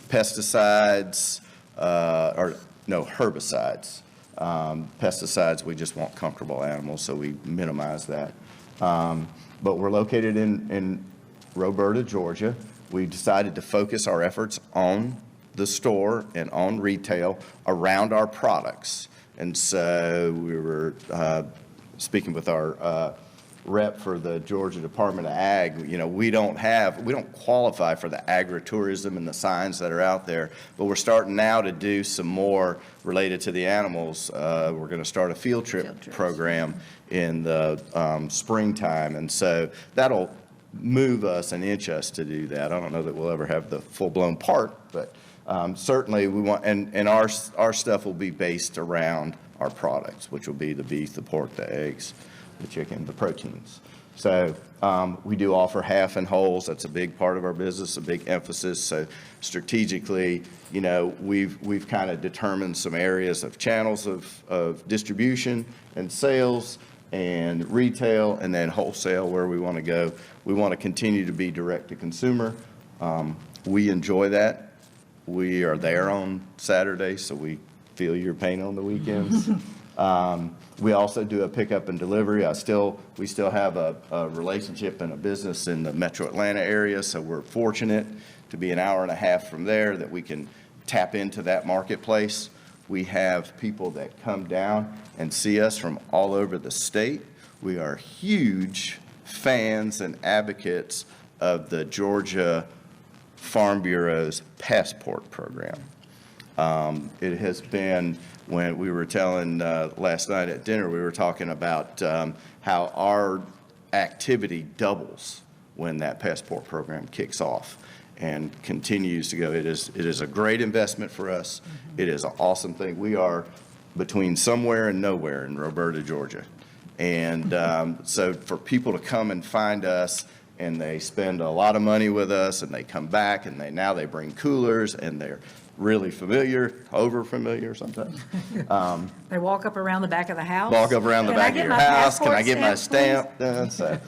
pesticides, or no herbicides. Pesticides, we just want comfortable animals, so we minimize that. But we're located in Roberta, Georgia. We decided to focus our efforts on the store and on retail around our products. And so we were speaking with our rep for the Georgia Department of Ag. We don't qualify for the agritourism and the signs that are out there, but we're starting now to do some more related to the animals. We're going to start a field trip program in the springtime, and so that'll move us and inch us to do that. I don't know that we'll ever have the full-blown park, but certainly we want, and our stuff will be based around our products, which will be the beef, the pork, the eggs, the chicken, the proteins. So we do offer half and wholes. That's a big part of our business, a big emphasis. So strategically, you know, we've kind of determined some areas of channels of distribution and sales and retail, and then wholesale where we want to go. We want to continue to be direct to consumer. We enjoy that. We are there on Saturday, so we feel your pain on the weekends. We also do a pickup and delivery. We still have a relationship and a business in the metro Atlanta area, so we're fortunate to be an hour and a half from there that we can tap into that marketplace. We have people that come down and see us from all over the state. We are huge fans and advocates of the Georgia Farm Bureau's Passport program. It has been, when we were telling last night at dinner, we were talking about how our activity doubles when that Passport program kicks off and continues to go. It is a great investment for us. It is an awesome thing. We are between somewhere and nowhere in Roberta, Georgia. And so for people to come and find us, and they spend a lot of money with us, and they come back, and now they bring coolers, and they're really familiar, over familiar sometimes. They walk up around the back of the house. Walk up around the Can I back of get your my house. Can I passport get my stamp, stamp done? So,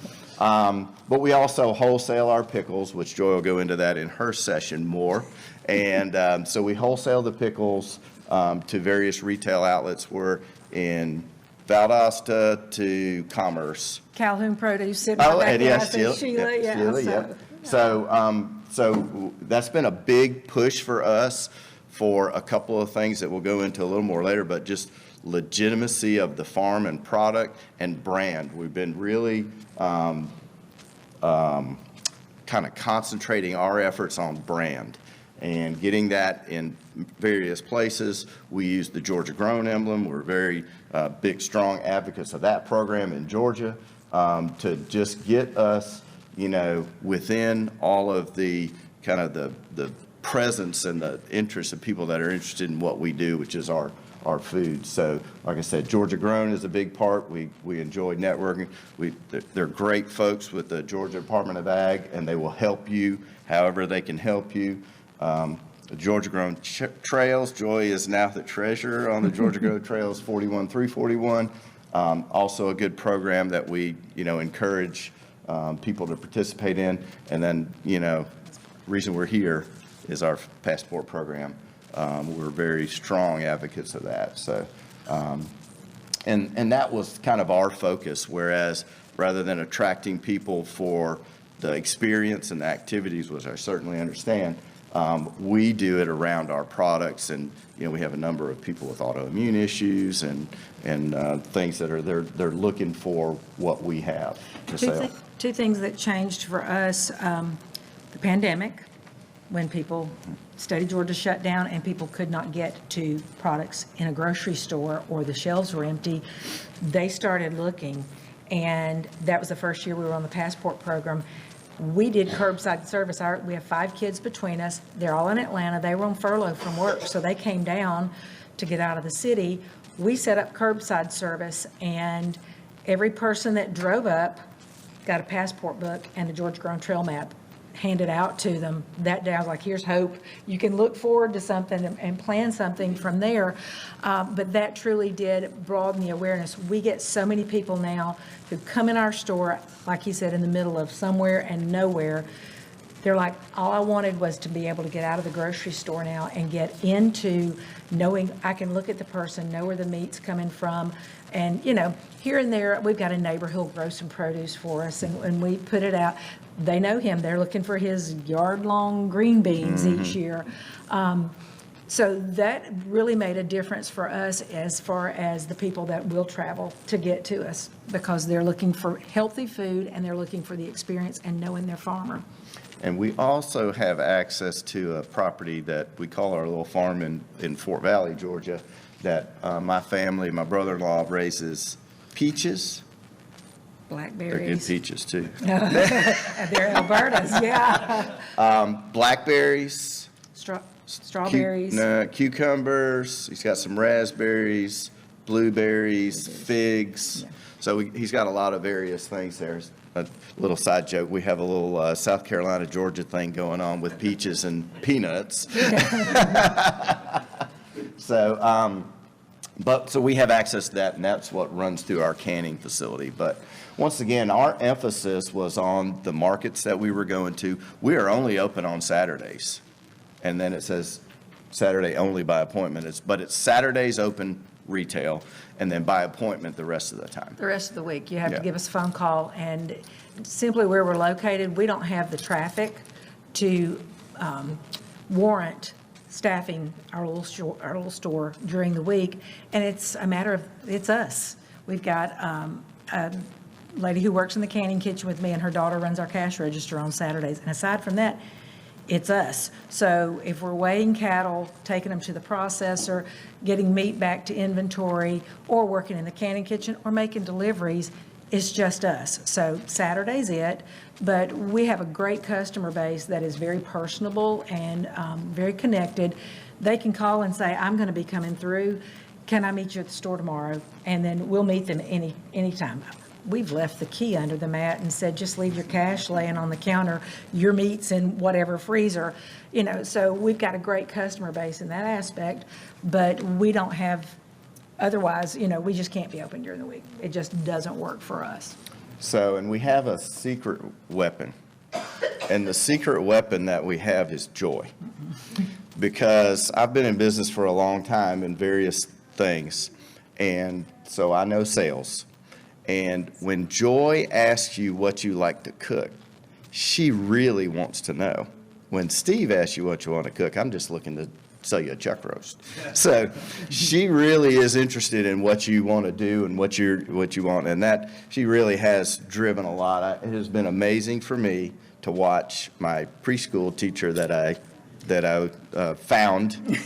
but we also wholesale our pickles, which Joy will go into that in her session more. And so we wholesale the pickles to various retail outlets. We're in Valdosta to Commerce. Calhoun Produce, sitting right back and there. I yes, said, Sheila, yeah. Sheila, yeah. So that's been a big push for us for a couple of things that we'll go into a little more later, but just legitimacy of the farm and product and brand. We've been really kind of concentrating our efforts on brand and getting that in various places. We use the Georgia Grown emblem. We're very big, strong advocates of that program in Georgia to just get us, you know, within all of the kind of the presence and the interest of people that are interested in what we do, which is our food. So, like I said, Georgia Grown is a big part. We enjoy networking. They're great folks with the Georgia Department of Ag, and they will help you however they can help you. The Georgia Grown Trails, Joy is now the treasurer on the Georgia Grown Trails 41341. Also a good program that we, you know, encourage people to participate in. And then, you know, reason we're here is our Passport program. We're very strong advocates of that. So, and that was kind of our focus, whereas rather than attracting people for the experience and the activities, which I certainly understand, we do it around our products. And, you know, we have a number of people with autoimmune issues and things that are they're looking for what we have to sell. Two things that changed for us, the pandemic, when people, State of Georgia shut down and people could not get to products in a grocery store or the shelves were empty, they started looking. And that was the first year we were on the Passport program. We did curbside service. We have 5 kids between us. They're all in Atlanta. They were on furlough from work, so they came down to get out of the city. We set up curbside service, and every person that drove up got a Passport book and a Georgia Grown Trail map handed out to them that day. I was like, here's hope. You can look forward to something and plan something from there. But that truly did broaden the awareness. We get so many people now who come in our store, like he said, in the middle of somewhere and nowhere. They're like, all I wanted was to be able to get out of the grocery store now and get into knowing I can look at the person, know where the meat's coming from. And, you know, here and there, we've got a neighbor who'll grow some produce for us, and we put it out. They know him. They're looking for his yard-long green beans each year. So that really made a difference for us as far as the people that will travel to get to us, because they're looking for healthy food and they're looking for the experience and knowing their farmer. And we also have access to a property that we call our little farm in Fort Valley, Georgia, that my family, my brother-in-law raises peaches, They're good Blackberries. peaches, too. They're Alberta's, yeah. Blackberries. Strawberries. Cucumbers, he's got some raspberries, blueberries, figs. So he's got a lot of various things there. A little side joke, we have a little South Carolina, Georgia thing going on with peaches and peanuts. So, so we have access to that, and that's what runs through our canning facility. But once again, our emphasis was on the markets that we were going to. We are only open on Saturdays. And then it says Saturday only by appointment. But it's Saturdays open retail, and then by appointment the rest of the time. The rest of the week, you have to Yeah. give us a phone call, and simply where we're located, we don't have the traffic to warrant staffing our little store during the week, and it's a matter of, it's us. We've got a lady who works in the canning kitchen with me, and her daughter runs our cash register on Saturdays, and aside from that, it's us. So if we're weighing cattle, taking them to the processor, getting meat back to inventory, or working in the canning kitchen, or making deliveries, it's just us. So Saturday's it, but we have a great customer base that is very personable and very connected. They can call and say, I'm going to be coming through. Can I meet you at the store tomorrow? And then we'll meet them anytime. We've left the key under the mat and said, just leave your cash laying on the counter, your meat's in whatever freezer, so we've got a great customer base in that aspect, but we don't have, otherwise, we just can't be open during the week. It just doesn't work for us. So, and we have a secret weapon. And the secret weapon that we have is joy. Because I've been in business for a long time in various things, and so I know sales. And when Joy asks you what you like to cook, she really wants to know. When Steve asks you what you want to cook, I'm just looking to sell you a chuck roast. So she really is interested in what you want to do and what you want. And that she really has driven a lot. It has been amazing for me to watch my preschool teacher that I found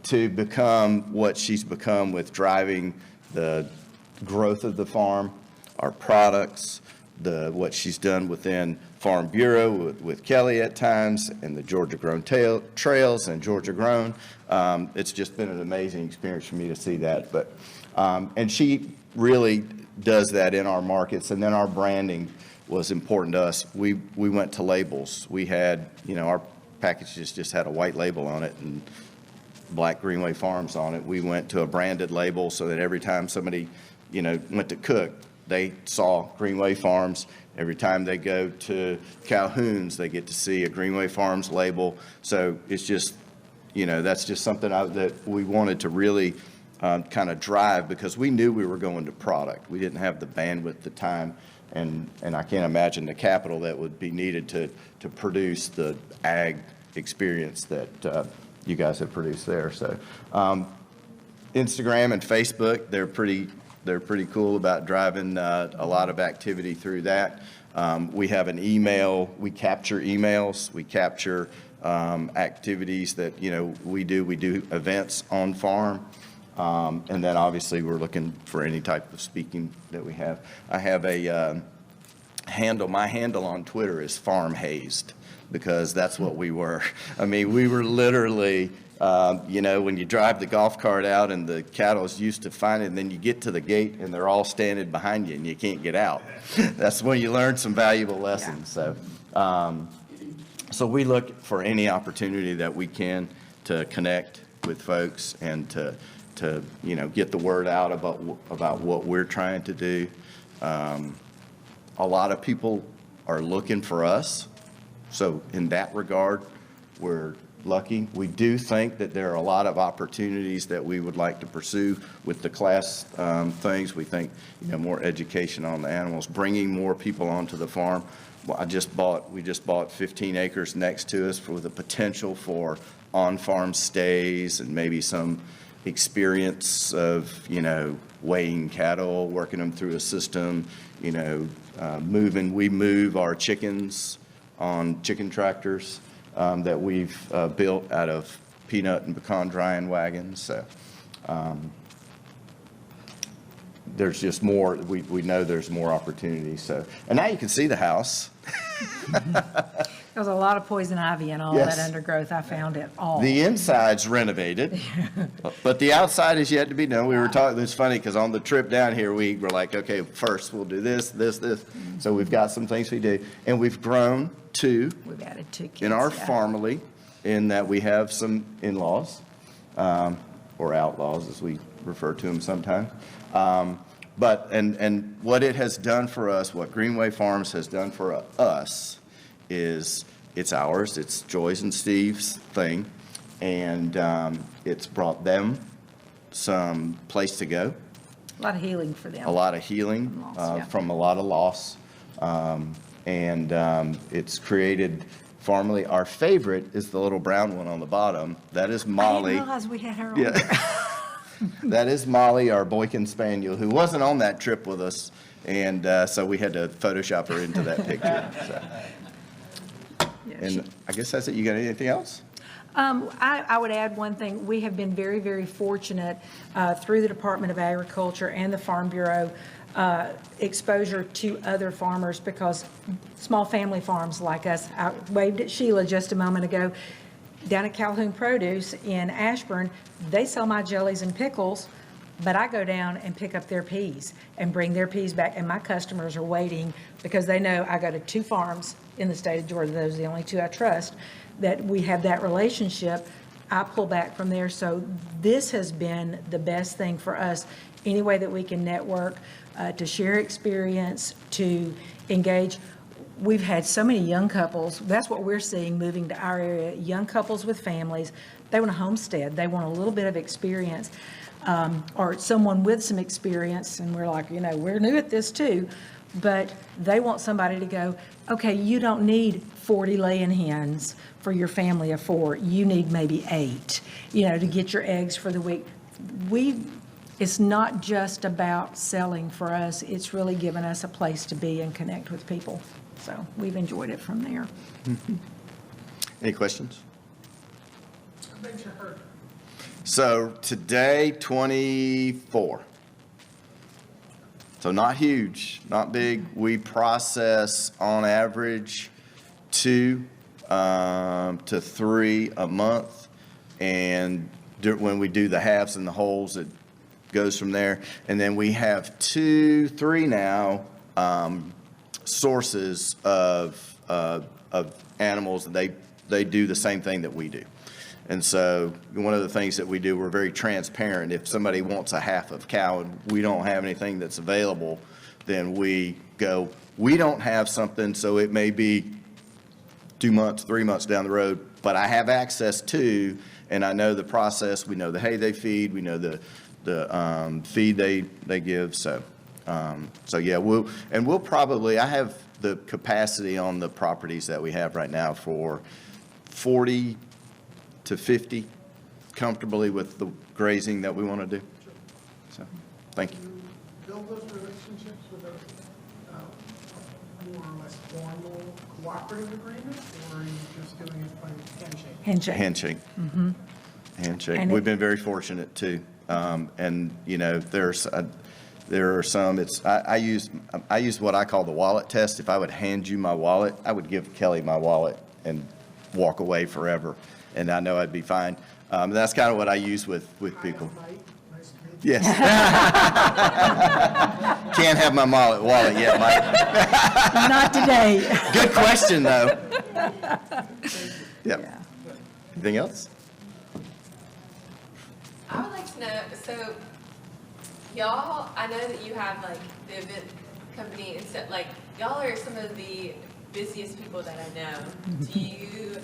to become what she's become with driving the growth of the farm, our products, what she's done within Farm Bureau with Kelly at times, and the Georgia Grown Trails and Georgia Grown. It's just been an amazing experience for me to see that. But and she really does that in our markets, and then our branding was important to us. We went to labels. We had, our packages just had a white label on it and Black Greenway Farms on it. We went to a branded label so that every time somebody went to cook, they saw Greenway Farms. Every time they go to Calhoun's, they get to see a Greenway Farms label. So it's just, that's just something that we wanted to really kind of drive, because we knew we were going to product. We didn't have the bandwidth, the time, and I can't imagine the capital that would be needed to produce the ag experience that you guys have produced there. So Instagram and Facebook, they're pretty cool about driving a lot of activity through that. We have an email. We capture emails. We capture activities that, we do. We do events on farm. And then obviously we're looking for any type of speaking that we have. I have a handle. My handle on Twitter is Farm Hazed, because that's what we were. I mean, we were literally, when you drive the golf cart out and the cattle's used to finding, and then you get to the gate and they're all standing behind you and you can't get out. That's when you learn some valuable lessons. So, so we look for any opportunity that we can to connect with folks and to get the word out about what we're trying to do. A lot of people are looking for us. So in that regard, we're lucky. We do think that there are a lot of opportunities that we would like to pursue with the class things. We think, more education on the animals, bringing more people onto the farm. Well, we just bought 15 acres next to us for the potential for on-farm stays and maybe some experience of, weighing cattle, working them through a system, we move our chickens on chicken tractors that we've built out of peanut and pecan drying wagons. So there's just more, we know there's more opportunities, so. And now you can see the house. There was a lot of poison ivy and all Yes. that undergrowth. I found it all. The inside's renovated, but the outside is yet to be done. We were talking, it's funny, because on the trip down here, we were like, okay, first we'll do this. So we've got some things we do, and we've grown too We've added 2 kids. in our yeah. family, in that we have some in-laws, or outlaws, as we refer to them sometimes. But, and what it has done for us, what Greenway Farms has done for us, is it's ours, it's Joy's and Steve's thing, and it's brought them some place to go, A lot of healing for them. a lot of healing Loss, yeah. from a lot of loss, and it's created, formerly, our favorite is the little brown one on the bottom. That is I didn't Molly. realize we had her on Yeah. there. That is Molly, our Boykin Spaniel, who wasn't on that trip with us, and so we had to Photoshop her into that picture. So. Yeah, And I guess that's it. You got anything else? I would add one thing. We have been very, very fortunate through the Department of Agriculture and the Farm Bureau, exposure to other farmers, because small family farms like us, I waved at Sheila just a moment ago, down at Calhoun Produce in Ashburn, they sell my jellies and pickles, but I go down and pick up their peas and bring their peas back, and my customers are waiting because they know I go to 2 farms in the state of Georgia, those are the only 2 I trust, that we have that relationship. I pull back from there, so this has been the best thing for us, any way that we can network, to share experience, to engage. We've had so many young couples, that's what we're seeing moving to our area, young couples with families, they want a homestead, they want a little bit of experience, or someone with some experience, and we're like, we're new at this too, but they want somebody to go, okay, you don't need 40 laying hens for your family of 4, you need maybe 8, to get your eggs for the week. It's not just about selling for us, it's really given us a place to be and connect with people. So we've enjoyed it from there. Any questions? So today, 24. So not huge, not big. We process on average 2 to 3 a month. And when we do the halves and the wholes, it goes from there. And then we have 2, 3 now sources of animals that they do the same thing that we do. And so one of the things that we do, we're very transparent. If somebody wants a half of cow and we don't have anything that's available, then we go, we don't have something, so it may be 2 months, 3 months down the road, but I have access to, and I know the process, we know the hay they feed, we know the feed they give, so yeah, we'll probably, I have the capacity on the properties that we have right now for 40 to 50 comfortably with the grazing that we want to do. So, thank you. Build those relationships with a more or less formal cooperative agreement, or are you just doing it by handshake? Handshake. Handshake. And We've been very fortunate too. And there are some, I use what I call the wallet test. If I would hand you my wallet, I would give Kelly my wallet and walk away forever. And I know I'd be fine. That's kind of what I use with people. Nice to meet you. Yes. Can't have my wallet yet, Mike. Not today. Good question, though. Yep. Anything else? I would like to know, so y'all, I know that you have like the event company and stuff, like y'all are some of the busiest people that I know. Do you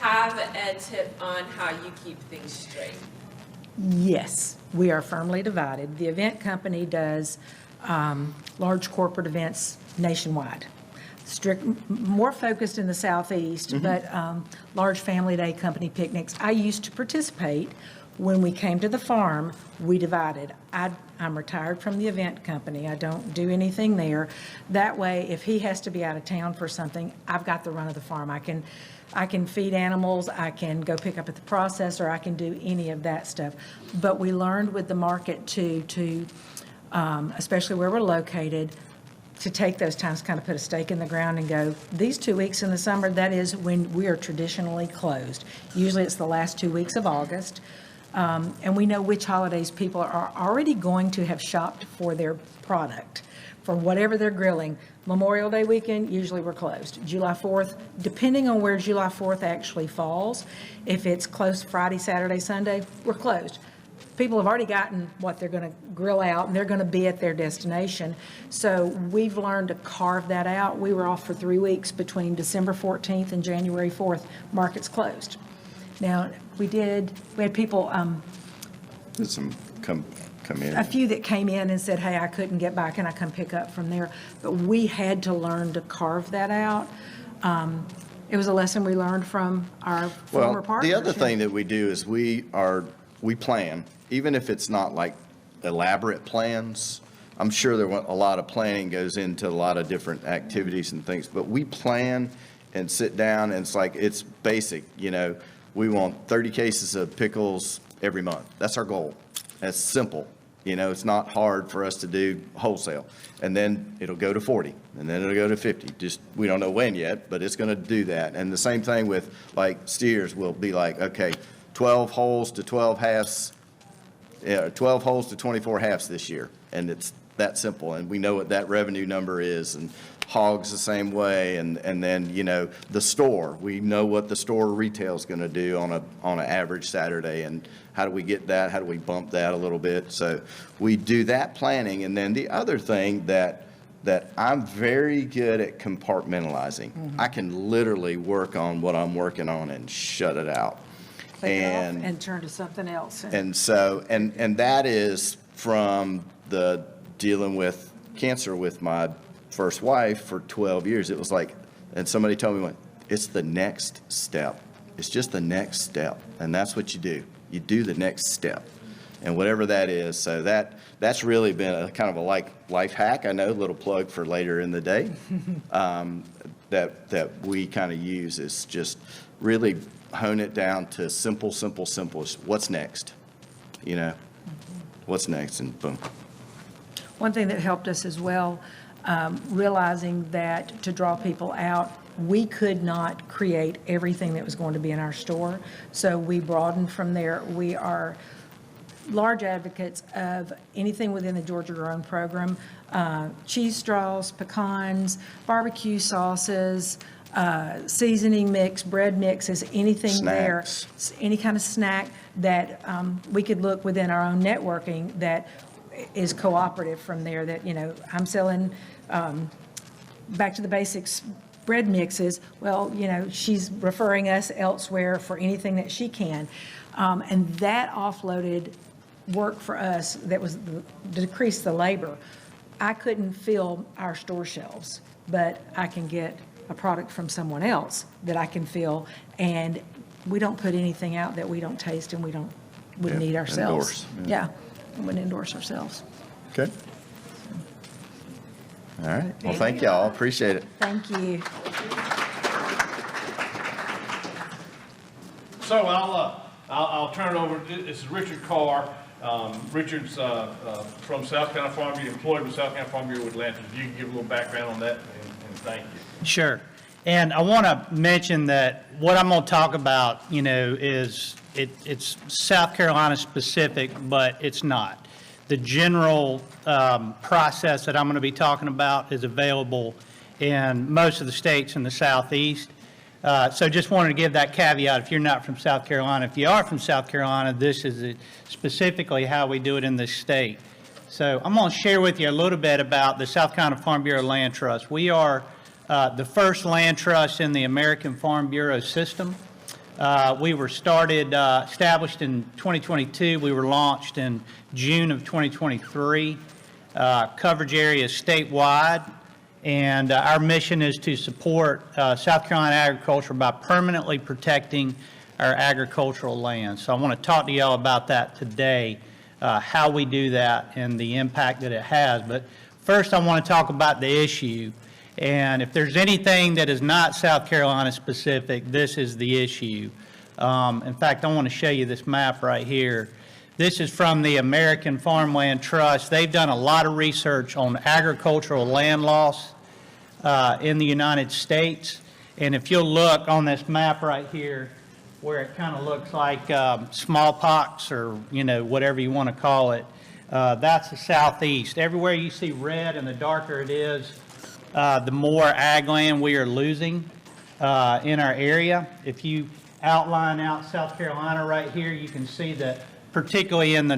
have a tip on how you keep things straight? Yes, we are firmly divided. The event company does large corporate events nationwide. More focused in the southeast, but large family day company picnics. I used to participate. When we came to the farm, we divided. I'm retired from the event company. I don't do anything there. That way, if he has to be out of town for something, I've got the run of the farm. I can feed animals, I can go pick up at the processor, I can do any of that stuff. But we learned with the market to especially where we're located, to take those times, kind of put a stake in the ground and go, these 2 weeks in the summer, that is when we are traditionally closed. Usually it's the last 2 weeks of August. And we know which holidays people are already going to have shopped for their product, for whatever they're grilling. Memorial Day weekend, usually we're closed. July 4th, depending on where July 4th actually falls, if it's close Friday, Saturday, Sunday, we're closed. People have already gotten what they're going to grill out, and they're going to be at their destination. So we've learned to carve that out. We were off for 3 weeks between December 14th and January 4th. Markets closed. Now, we had people, Did some come in? a few that came in and said, hey, I couldn't get by, can I come pick up from there? But we had to learn to carve that out. It was a lesson we learned from our former partners. The other thing that we do is we plan, even if it's not like elaborate plans. I'm sure a lot of planning goes into a lot of different activities and things, but we plan and sit down, and it's basic, we want 30 cases of pickles every month. That's our goal. That's simple. It's not hard for us to do wholesale. And then it'll go to 40, and then it'll go to 50. Just, we don't know when yet, but it's going to do that. And the same thing with steers will be okay, 12 holes to 12 halves, 12 holes to 24 halves this year. And it's that simple. And we know what that revenue number is. And hogs the same way. And then, the store, we know what the store retail is going to do on an average Saturday. And how do we get that? How do we bump that a little bit? So we do that planning. And then the other thing that I'm very good at compartmentalizing. Mm-hmm. I can literally work on what I'm working on and shut it out. Take it off and turn to something else. And so, and that is from the dealing with cancer with my first wife for 12 years. It was and somebody told me, it's the next step. It's just the next step. And that's what you do. You do the next step. And whatever that is. So that's really been a kind of a life hack. I know, a little plug for later in the day, that we kind of use is just really hone it down to simple. What's next? What's next? And boom. One thing that helped us as well, realizing that to draw people out, we could not create everything that was going to be in our store. So we broadened from there. We are large advocates of anything within the Georgia Grown program, cheese straws, pecans, barbecue sauces, seasoning mix, bread mixes, anything there, any kind of snack that we could look within our own networking that is cooperative from there, that, I'm selling back to the basics bread mixes. Well, she's referring us elsewhere for anything that she can. And that offloaded work for us that was to decrease the labor. I couldn't fill our store shelves, but I can get a product from someone else that I can fill, and we don't put anything out that we don't taste and we wouldn't eat ourselves. Endorse. Yeah, we wouldn't endorse ourselves. Okay. All right. Well, thank y'all. Appreciate it. Thank you. So I'll turn it over. This is Richard Carr. Richard's from South Carolina Farm Bureau, employed with South Carolina Farm Bureau with Atlanta. If you can give a little background on that, and thank you. Sure. And I want to mention that what I'm going to talk about, is it's South Carolina specific, but it's not. The general process that I'm going to be talking about is available in most of the states in the Southeast. So just wanted to give that caveat if you're not from South Carolina. If you are from South Carolina, this is specifically how we do it in this state. So I'm going to share with you a little bit about the South Carolina Farm Bureau Land Trust. We are the first land trust in the American Farm Bureau system. We were established in 2022. We were launched in June of 2023. Coverage area is statewide, and our mission is to support South Carolina agriculture by permanently protecting our agricultural land. So I want to talk to y'all about that today, how we do that and the impact that it has. But first, I want to talk about the issue. And if there's anything that is not South Carolina specific, this is the issue. In fact, I want to show you this map right here. This is from the American Farmland Trust. They've done a lot of research on agricultural land loss in the United States. And if you'll look on this map right here, where it kind of looks like smallpox or, whatever you want to call it, that's the southeast. Everywhere you see red and the darker it is, the more ag land we are losing in our area. If you outline out South Carolina right here, you can see that particularly in the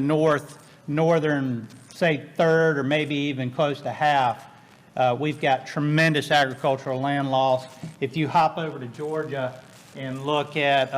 northern, say, third or maybe even close to half, we've got tremendous agricultural land loss. If you hop over to Georgia and look at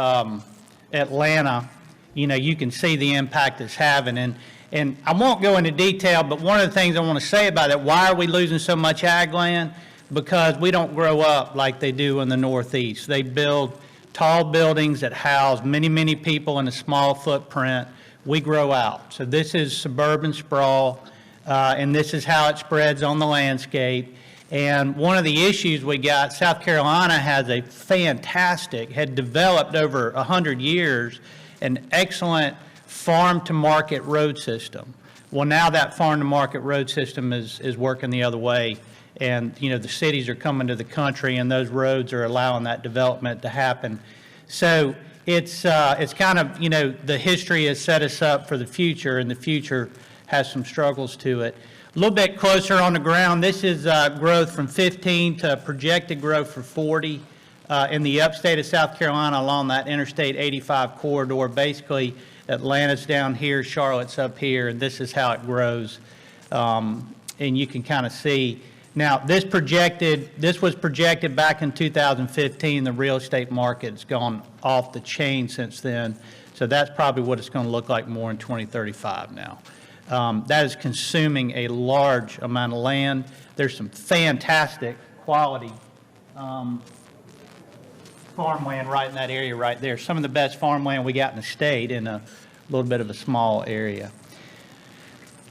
Atlanta, you can see the impact it's having. And I won't go into detail, but one of the things I want to say about it, why are we losing so much ag land? Because we don't grow up like they do in the Northeast. They build tall buildings that house many, many people in a small footprint. We grow out. So this is suburban sprawl, and this is how it spreads on the landscape. And one of the issues we got, South Carolina has a fantastic, had developed over 100 years, an excellent farm-to-market road system. Well, now that farm-to-market road system is working the other way. And, the cities are coming to the country, and those roads are allowing that development to happen. So it's kind of, the history has set us up for the future, and the future has some struggles to it. A little bit closer on the ground, this is growth from 15 to projected growth for 40 in the upstate of South Carolina along that Interstate 85 corridor. Basically, Atlanta's down here, Charlotte's up here, and this is how it grows. And you can kind of see. Now, this was projected back in 2015. The real estate market's gone off the chain since then. So that's probably what it's going to look like more in 2035 now. That is consuming a large amount of land. There's some fantastic quality farmland right in that area right there. Some of the best farmland we got in the state in a little bit of a small area.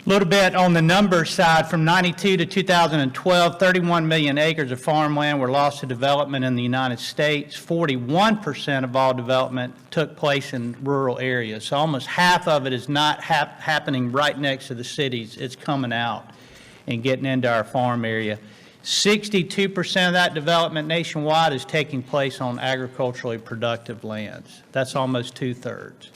A little bit on the numbers side, from 92 to 2012, 31 million acres of farmland were lost to development in the United States. 41% of all development took place in rural areas. So almost half of it is not happening right next to the cities. It's coming out and getting into our farm area. 62% of that development nationwide is taking place on agriculturally productive lands. That's almost 2/3.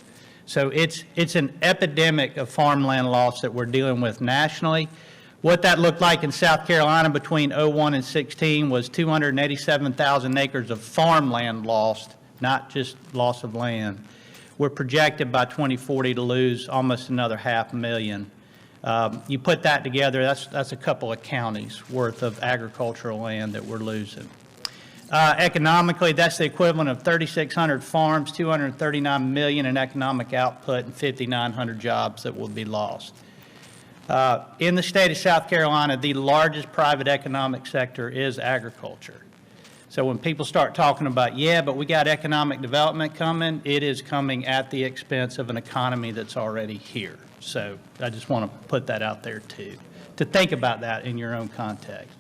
So it's an epidemic of farmland loss that we're dealing with nationally. What that looked like in South Carolina between 01 and 16 was 287,000 acres of farmland lost, not just loss of land. We're projected by 2040 to lose almost another 500,000. You put that together, that's a couple of counties worth of agricultural land that we're losing. Economically, that's the equivalent of 3,600 farms, 239 million in economic output, and 5,900 jobs that will be lost. In the state of South Carolina, the largest private economic sector is agriculture. So when people start talking about, but we got economic development coming, it is coming at the expense of an economy that's already here. So I just want to put that out there too, to think about that in your own context.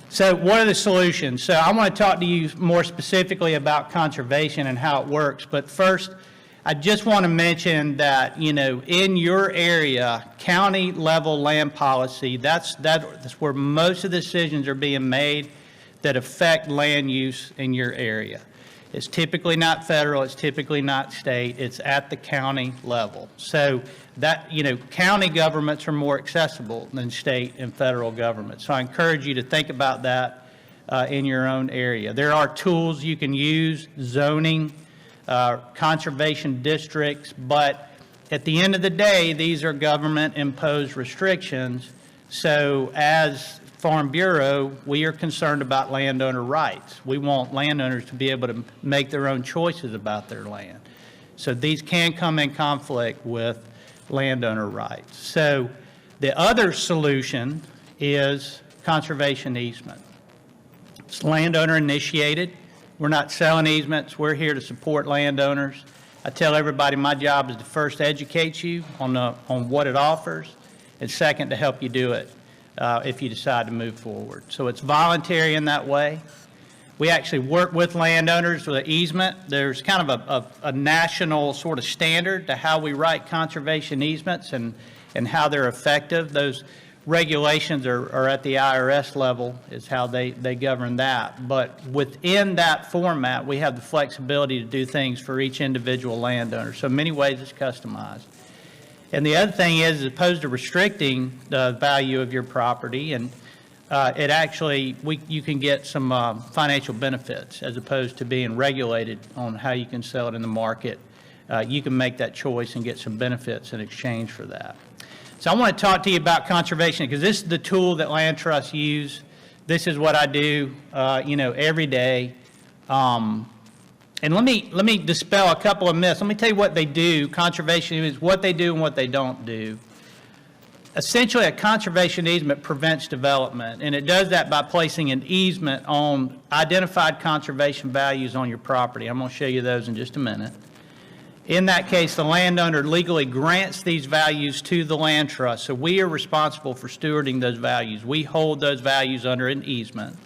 So what are the solutions? So I want to talk to you more specifically about conservation and how it works. But first, I just want to mention that, in your area, county level land policy, that's where most of the decisions are being made that affect land use in your area. It's typically not federal, it's typically not state, it's at the county level. So that, county governments are more accessible than state and federal governments. So I encourage you to think about that in your own area. There are tools you can use, zoning, conservation districts, but at the end of the day, these are government-imposed restrictions. So as Farm Bureau, we are concerned about landowner rights. We want landowners to be able to make their own choices about their land. So these can come in conflict with landowner rights. So the other solution is conservation easement. It's landowner initiated. We're not selling easements. We're here to support landowners. I tell everybody my job is to first educate you on what it offers, and second, to help you do it if you decide to move forward. So it's voluntary in that way. We actually work with landowners with an easement. There's kind of a national sort of standard to how we write conservation easements and how they're effective. Those regulations are at the IRS level is how they govern that. But within that format, we have the flexibility to do things for each individual landowner. So in many ways, it's customized. And the other thing is, as opposed to restricting the value of your property, and it actually, you can get some financial benefits as opposed to being regulated on how you can sell it in the market. You can make that choice and get some benefits in exchange for that. So I want to talk to you about conservation because this is the tool that land trusts use. This is what I do, every day. And let me dispel a couple of myths. Let me tell you what they do. Conservation is what they do and what they don't do. Essentially, a conservation easement prevents development, and it does that by placing an easement on identified conservation values on your property. I'm going to show you those in just a minute. In that case, the landowner legally grants these values to the land trust, so we are responsible for stewarding those values. We hold those values under an easement,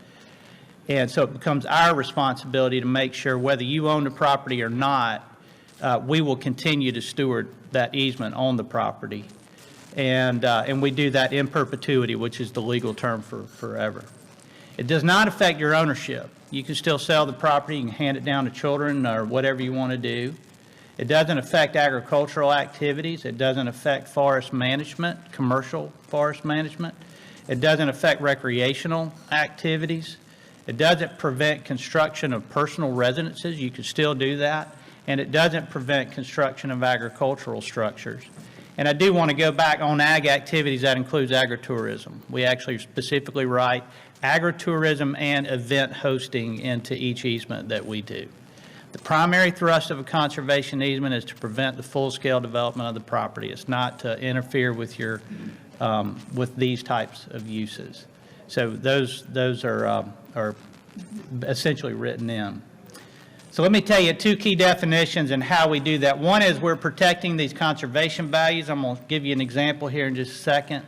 and so it becomes our responsibility to make sure whether you own the property or not, we will continue to steward that easement on the property. And we do that in perpetuity, which is the legal term for forever. It does not affect your ownership. You can still sell the property, you can hand it down to children or whatever you want to do. It doesn't affect agricultural activities. It doesn't affect forest management, commercial forest management. It doesn't affect recreational activities. It doesn't prevent construction of personal residences. You can still do that. And it doesn't prevent construction of agricultural structures. And I do want to go back on ag activities. That includes agritourism. We actually specifically write agritourism and event hosting into each easement that we do. The primary thrust of a conservation easement is to prevent the full-scale development of the property. It's not to interfere with your with these types of uses. So those are essentially written in. So let me tell you two key definitions and how we do that. One is we're protecting these conservation values. I'm going to give you an example here in just a second.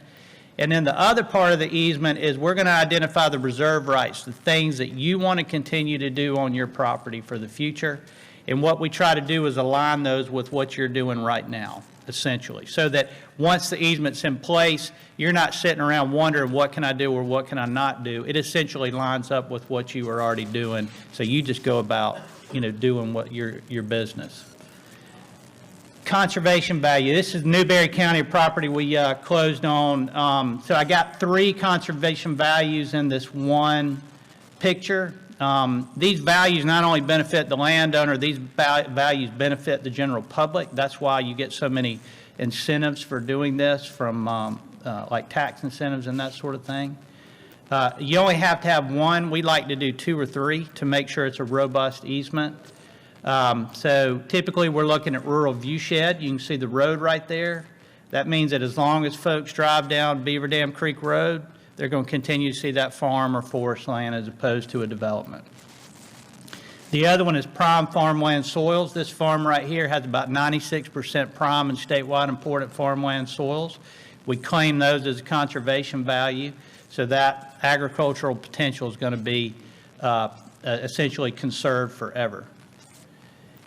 And then the other part of the easement is we're going to identify the reserve rights, the things that you want to continue to do on your property for the future. And what we try to do is align those with what you're doing right now, essentially, so that once the easement's in place, you're not sitting around wondering what can I do or what can I not do. It essentially lines up with what you are already doing, so you just go about doing what your business. Conservation value. This is Newberry County property we closed on. So I got 3 conservation values in this one picture. These values not only benefit the landowner, these values benefit the general public. That's why you get so many incentives for doing this from like tax incentives and that sort of thing. You only have to have one. We like to do 2 or 3 to make sure it's a robust easement. So typically we're looking at rural viewshed. You can see the road right there. That means that as long as folks drive down Beaver Dam Creek Road, they're going to continue to see that farm or forest land as opposed to a development. The other one is prime farmland soils. This farm right here has about 96% prime and statewide important farmland soils. We claim those as a conservation value, so that agricultural potential is going to be essentially conserved forever.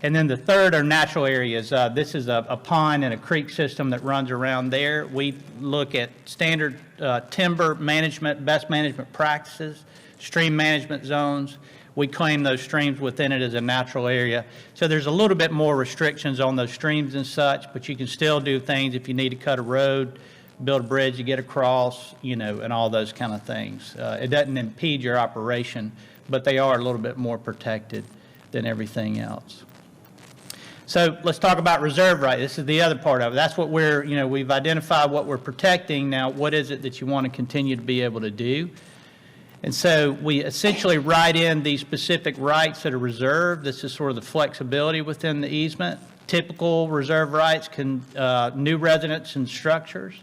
And then the third are natural areas. This is a pond and a creek system that runs around there. We look at standard timber management, best management practices, stream management zones. We claim those streams within it as a natural area. So there's a little bit more restrictions on those streams and such, but you can still do things if you need to cut a road, build a bridge to get across, and all those kind of things. It doesn't impede your operation, but they are a little bit more protected than everything else. So let's talk about reserve right. This is the other part of it. That's what we've identified what we're protecting. Now, what is it that you want to continue to be able to do? And so we essentially write in these specific rights that are reserved. This is sort of the flexibility within the easement. Typical reserve rights can new residents and structures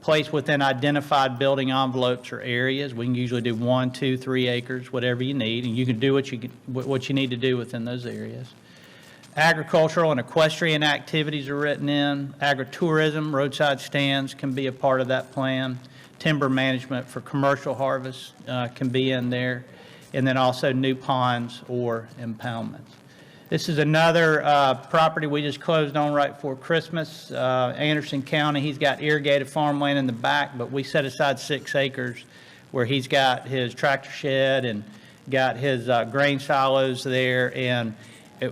placed within identified building envelopes or areas. We can usually do 1, 2, 3 acres, whatever you need, and you can do what you need to do within those areas. Agricultural and equestrian activities are written in. Agritourism, roadside stands can be a part of that plan. Timber management for commercial harvest can be in there. and then also new ponds or impoundments. This is another property we just closed on right before Christmas. Anderson County, he's got irrigated farmland in the back, but we set aside 6 acres where he's got his tractor shed and got his grain silos there. And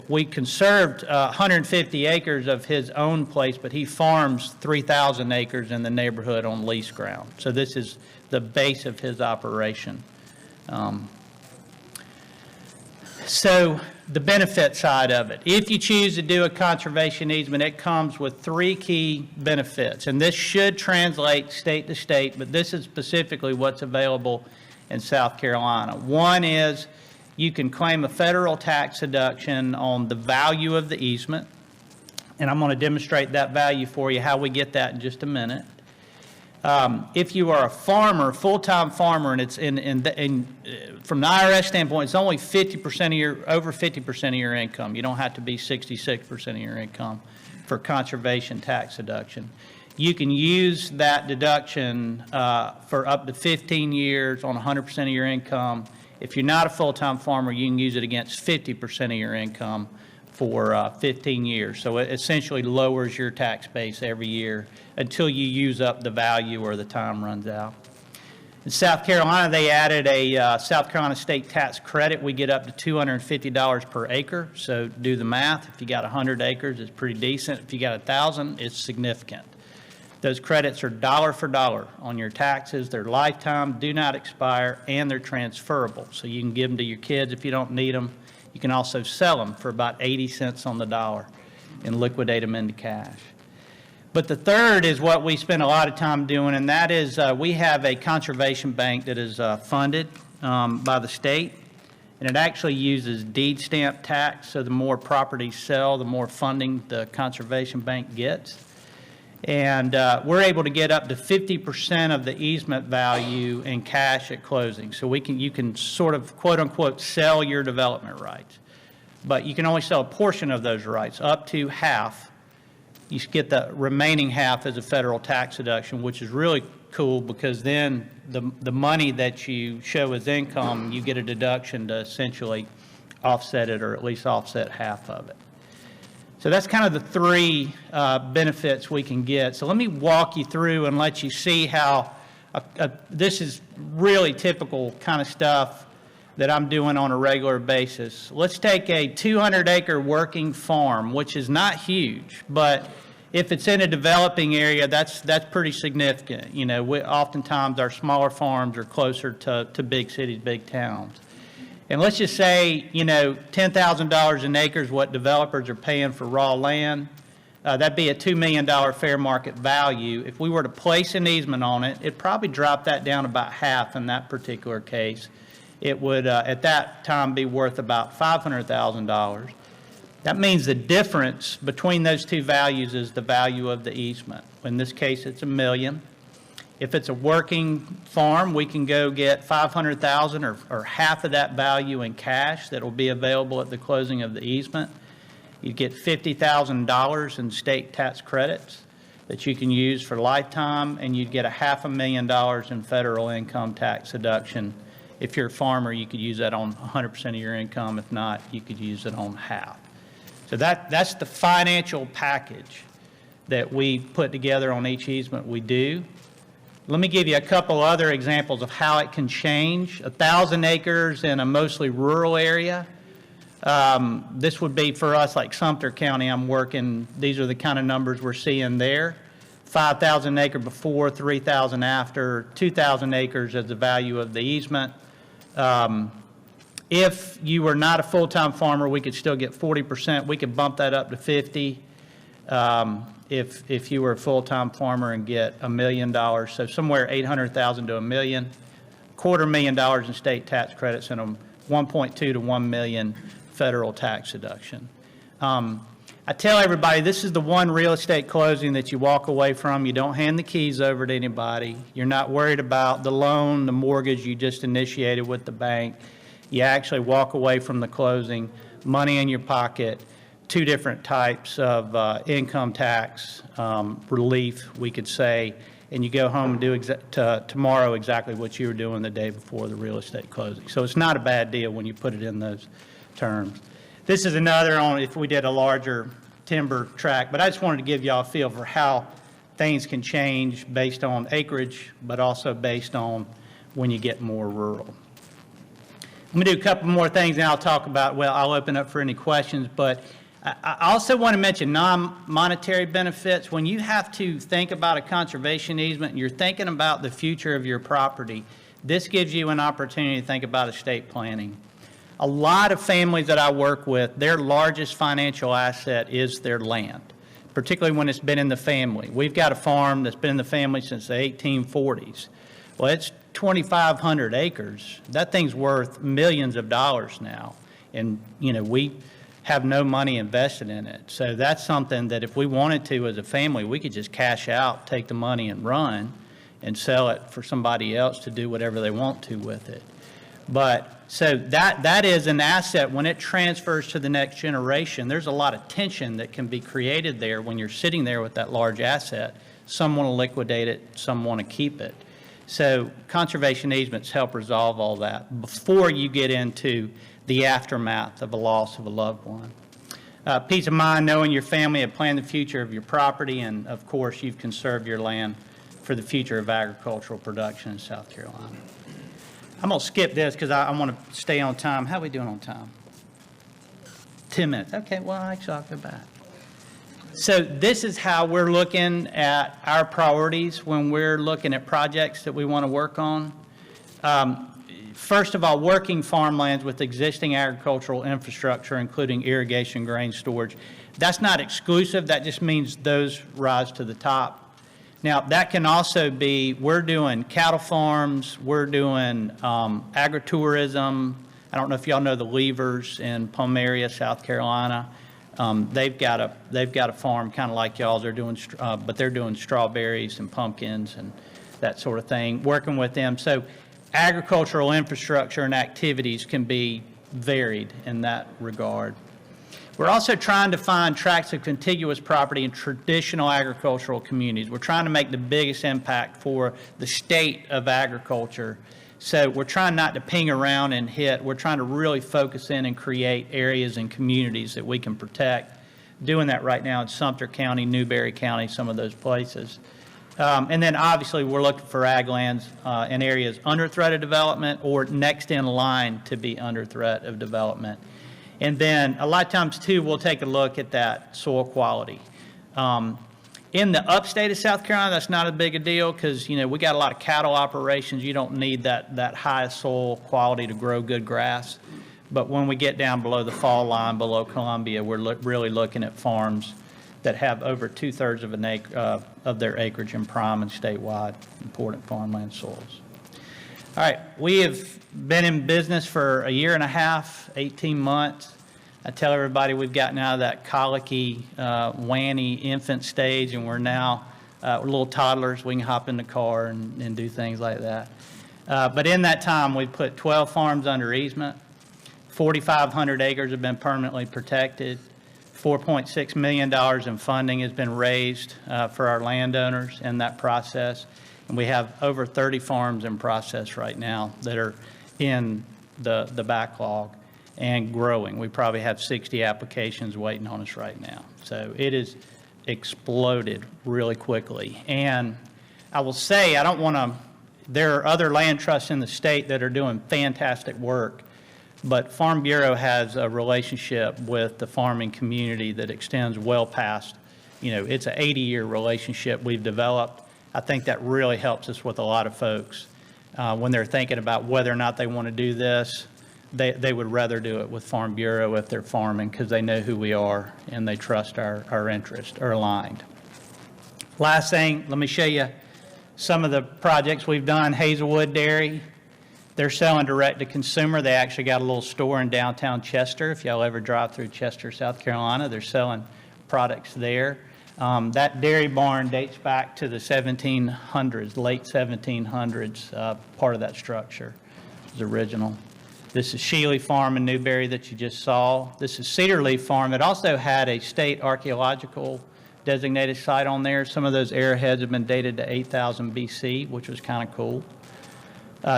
we conserved 150 acres of his own place, but he farms 3,000 acres in the neighborhood on lease ground. So this is the base of his operation. So the benefit side of it, if you choose to do a conservation easement, it comes with 3 key benefits. And this should translate state to state, but this is specifically what's available in South Carolina. One is you can claim a federal tax deduction on the value of the easement. And I'm going to demonstrate that value for you, how we get that in just a minute. If you are a farmer, full-time farmer, and it's from the IRS standpoint, it's only 50% of your, over 50% of your income. You don't have to be 66% of your income for conservation tax deduction. You can use that deduction for up to 15 years on 100% of your income. If you're not a full-time farmer, you can use it against 50% of your income for 15 years. So it essentially lowers your tax base every year until you use up the value or the time runs out. In South Carolina, they added a South Carolina state tax credit. We get up to $250 per acre. So do the math. If you got 100 acres, it's pretty decent. If you got 1,000, it's significant. Those credits are dollar for dollar on your taxes. They're lifetime, do not expire, and they're transferable. So you can give them to your kids if you don't need them. You can also sell them for about 80 cents on the dollar and liquidate them into cash. But the third is what we spend a lot of time doing, and that is we have a conservation bank that is funded by the state, and it actually uses deed stamp tax. So the more properties sell, the more funding the conservation bank gets. And we're able to get up to 50% of the easement value in cash at closing. So you can sort of, quote unquote, sell your development rights. But you can only sell a portion of those rights, up to half. You get the remaining half as a federal tax deduction, which is really cool because then the money that you show as income, you get a deduction to essentially offset it, or at least offset half of it. So that's kind of the 3 benefits we can get. So let me walk you through and let you see how this is really typical kind of stuff that I'm doing on a regular basis. Let's take a 200-acre working farm, which is not huge, but if it's in a developing area, that's pretty significant. You know, oftentimes our smaller farms are closer to big cities, big towns. And let's just say, you know, $10,000 an acre is what developers are paying for raw land. That'd be a $2 million fair market value. If we were to place an easement on it, it'd probably drop that down about half in that particular case. It would, at that time, be worth about $500,000. That means the difference between those 2 values is the value of the easement. In this case, it's $1 million. If it's a working farm, we can go get $500,000 or half of that value in cash that will be available at the closing of the easement. You get $50,000 in state tax credits that you can use for lifetime, and you'd get $500,000 in federal income tax deduction. If you're a farmer, you could use that on 100% of your income. If not, you could use it on half. So that's the financial package that we put together on each easement we do. Let me give you a couple other examples of how it can change. 1,000 acres in a mostly rural area. This would be for us like Sumter County I'm working. These are the kind of numbers we're seeing there. 5,000 acre before, 3,000 after, 2,000 acres as the value of the easement. If you were not a full-time farmer, we could still get 40%. We could bump that up to 50. If you were a full-time farmer and get $1 million, so somewhere $800,000 to $1 million, $250,000 in state tax credits and a 1.2 to 1 million federal tax deduction. I tell everybody this is the one real estate closing that you walk away from. You don't hand the keys over to anybody. You're not worried about the loan, the mortgage you just initiated with the bank. You actually walk away from the closing, money in your pocket, 2 different types of income tax relief, we could say, and you go home and do tomorrow exactly what you were doing the day before the real estate closing. So it's not a bad deal when you put it in those terms. This is another on if we did a larger timber tract, but I just wanted to give y'all a feel for how things can change based on acreage, but also based on when you get more rural. I'm going to do a couple more things, and I'll talk about, well, I'll open up for any questions, but I also want to mention non-monetary benefits. When you have to think about a conservation easement and you're thinking about the future of your property, this gives you an opportunity to think about estate planning. A lot of families that I work with, their largest financial asset is their land, particularly when it's been in the family. We've got a farm that's been in the family since the 1840s. Well, it's 2,500 acres. That thing's worth millions of dollars now. And, we have no money invested in it. So that's something that if we wanted to as a family, we could just cash out, take the money and run and sell it for somebody else to do whatever they want to with it. But so that is an asset. When it transfers to the next generation, there's a lot of tension that can be created there when you're sitting there with that large asset. Some want to liquidate it, some want to keep it. So conservation easements help resolve all that before you get into the aftermath of a loss of a loved one. Peace of mind knowing your family have planned the future of your property, and of course you've conserved your land for the future of agricultural production in South Carolina. I'm going to skip this because I want to stay on time. How are we doing on time? 10 minutes. Okay, well, actually, I'll go back. So this is how we're looking at our priorities when we're looking at projects that we want to work on. First of all, working farmlands with existing agricultural infrastructure, including irrigation, grain storage. That's not exclusive. That just means those rise to the top. Now, that can also be, we're doing cattle farms, we're doing agritourism. I don't know if y'all know the Levers in Pomeria, South Carolina. They've got a farm kind of like y'all's. But they're doing strawberries and pumpkins and that sort of thing, working with them. So agricultural infrastructure and activities can be varied in that regard. We're also trying to find tracts of contiguous property in traditional agricultural communities. We're trying to make the biggest impact for the state of agriculture. So we're trying not to ping around and hit. We're trying to really focus in and create areas and communities that we can protect. Doing that right now in Sumter County, Newberry County, some of those places. And then obviously we're looking for ag lands in areas under threat of development or next in line to be under threat of development. And then a lot of times too, we'll take a look at that soil quality. In the upstate of South Carolina, that's not as big a deal because, we got a lot of cattle operations. You don't need that high soil quality to grow good grass. But when we get down below the fall line, below Columbia, we're really looking at farms that have over 2/3 of an acre of their acreage in prime and statewide important farmland soils. All right, we have been in business for a year and a half, 18 months. I tell everybody we've gotten out of that colicky, wanny infant stage, and we're now we're little toddlers. We can hop in the car and do things like that. But in that time, we've put 12 farms under easement. 4,500 acres have been permanently protected. $4.6 million in funding has been raised for our landowners in that process. And we have over 30 farms in process right now that are in the backlog and growing. We probably have 60 applications waiting on us right now. So it has exploded really quickly. And I will say, there are other land trusts in the state that are doing fantastic work, but Farm Bureau has a relationship with the farming community that extends well past, it's an 80-year relationship we've developed. I think that really helps us with a lot of folks when they're thinking about whether or not they want to do this. They would rather do it with Farm Bureau if they're farming because they know who we are and they trust our interests are aligned. Last thing, let me show you some of the projects we've done. Hazelwood Dairy, they're selling direct to consumer. They actually got a little store in downtown Chester. If y'all ever drive through Chester, South Carolina, they're selling products there. That dairy barn dates back to the 1700s, late 1700s, part of that structure is original. This is Shealy Farm in Newberry that you just saw. This is Cedar Leaf Farm. It also had a state archaeological designated site on there. Some of those arrowheads have been dated to 8000 BC, which was kind of cool.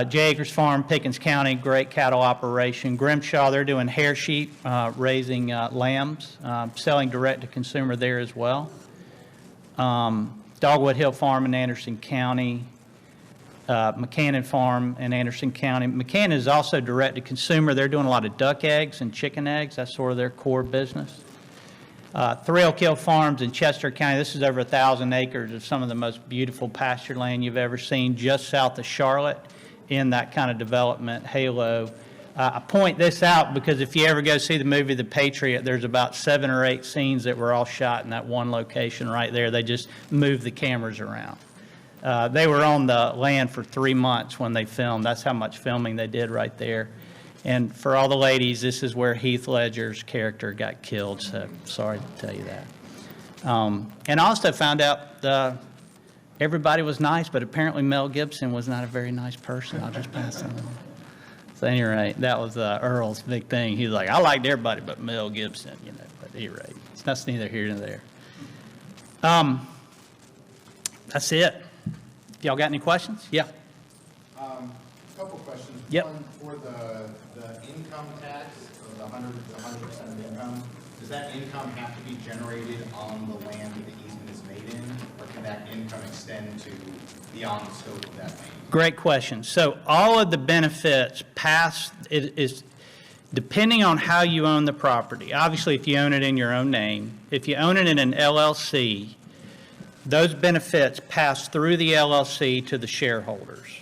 J. Acres Farm, Pickens County, great cattle operation. Grimshaw, they're doing hair sheep, raising lambs, selling direct to consumer there as well. Dogwood Hill Farm in Anderson County. McCannon Farm in Anderson County. McCannon is also direct to consumer. They're doing a lot of duck eggs and chicken eggs. That's sort of their core business. Thrill Kill Farms in Chester County. This is over 1,000 acres of some of the most beautiful pasture land you've ever seen, just south of Charlotte in that kind of development halo. I point this out because if you ever go see the movie The Patriot, there's about 7 or 8 scenes that were all shot in that one location right there. They just moved the cameras around. They were on the land for 3 months when they filmed. That's how much filming they did right there. And for all the ladies, this is where Heath Ledger's character got killed, so sorry to tell you that. And I also found out everybody was nice, but apparently Mel Gibson was not a very nice person. I'll just pass that on. So anyway, that was Earl's big thing. He was like, I liked everybody but Mel Gibson, you know, but at any rate, that's neither here nor there. That's it. Y'all got any questions? Yeah. Couple questions. Yep. One, for the income tax of the 100% of income, does that income have to be generated on the land that the easement is made in, or can that income extend to beyond the scope of that land? Great question. So all of the benefits past it is depending on how you own the property. Obviously, if you own it in your own name, if you own it in an LLC, those benefits pass through the LLC to the shareholders.